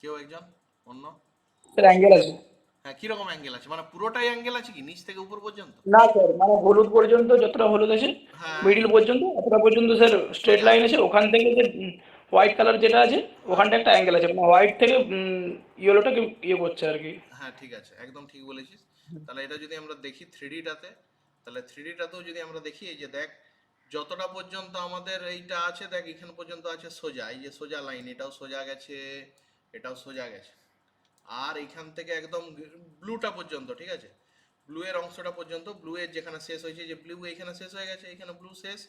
কেউ একজন অন্য। স্যার অ্যাঙ্গেল আছে। হ্যাঁ, কিরকম অ্যাঙ্গেল আছে? মানে পুরোটাই অ্যাঙ্গেল আছে কি নিচ থেকে উপর পর্যন্ত? না স্যার, মানে হলুদ পর্যন্ত যতটা হলুদ আছে হ্যাঁ, মিডিল পর্যন্ত অতটা পর্যন্ত স্যার স্ট্রেট লাইন আছে। ওখান থেকে যে হোয়াইট কালার যেটা আছে ওখানটা একটা অ্যাঙ্গেল আছে, মানে হোয়াইট থেকে ইয়েলোটাকে ইয়ে করছে আর কি। হ্যাঁ, ঠিক আছে, একদম ঠিক বলেছিস। তাহলে এটা যদি আমরা দেখি 3Dটাতে, তাহলে 3Dটাতেও যদি আমরা দেখি এই যে দেখ যতটা পর্যন্ত আমাদের এইটা আছে, দেখ এখান পর্যন্ত আছে সোজা, এই যে সোজা লাইন, এটাও সোজা গেছে, এটাও সোজা গেছে, আর এইখান থেকে একদম ব্লুটা পর্যন্ত, ঠিক আছে, ব্লু এর অংশটা পর্যন্ত, ব্লু এর যেখানে শেষ হয়েছে, যে ব্লু এইখানে শেষ হয়ে গেছে, এইখানে ব্লু শেষ,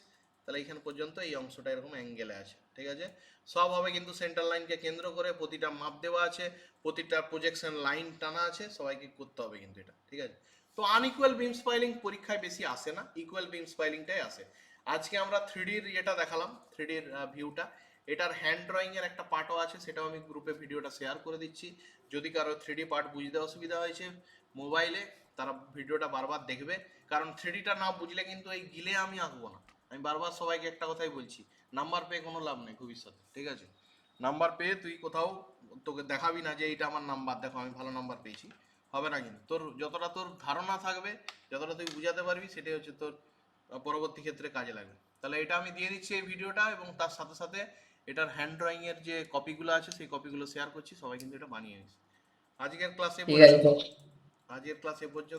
তাহলে এইখান পর্যন্ত এই অংশটা এরকম অ্যাঙ্গেলে আছে, ঠিক আছে। সব হবে কিন্তু সেন্টার লাইনকে কেন্দ্র করে, প্রতিটা মাপ দেওয়া আছে, প্রতিটা প্রজেকশন লাইন টানা আছে, সবাইকে করতে হবে কিন্তু এটা, ঠিক আছে। তো আনইকুয়াল বিম স্পাইলিং পরীক্ষায় বেশি আসে না, ইকুয়াল বিম স্পাইলিংটাই আসে। আজকে আমরা 3Dর ইয়েটা দেখালাম, 3Dর ভিউটা। এটার হ্যান্ড ড্রয়িং এর একটা পার্টও আছে, সেটাও আমি গ্রুপে ভিডিওটা শেয়ার করে দিচ্ছি। যদি কারো 3D পার্ট বুঝতে অসুবিধা হয়েছে মোবাইলে, তারা ভিডিওটা বারবার দেখবে, কারণ 3Dটা না বুঝলে কিন্তু এই গিলে আমি আঁকবো না। আমি বারবার সবাইকে একটা কথাই বলছি, নাম্বার পেয়ে কোনো লাভ নেই ভবিষ্যতে, ঠিক আছে। নাম্বার পেয়ে তুই কোথাও তোকে দেখাবি না যে এইটা আমার নাম্বার, দেখো আমি ভালো নাম্বার পেয়েছি, হবে না। কিন্তু তোর যতটা তোর ধারণা থাকবে, যতটা তুই বুঝাতে পারবি, সেটাই হচ্ছে তোর পরবর্তী ক্ষেত্রে কাজে লাগবে। তাহলে এটা আমি দিয়ে দিচ্ছি এই ভিডিওটা, এবং তার সাথে সাথে এটার হ্যান্ড ড্রয়িং এর যে কপিগুলো আছে সেই কপিগুলো শেয়ার করছি, সবাই কিন্তু এটা বানিয়ে নিস। আজকের ক্লাসে ঠিক আছে স্যার। আজকের ক্লাসে পর্যন্ত।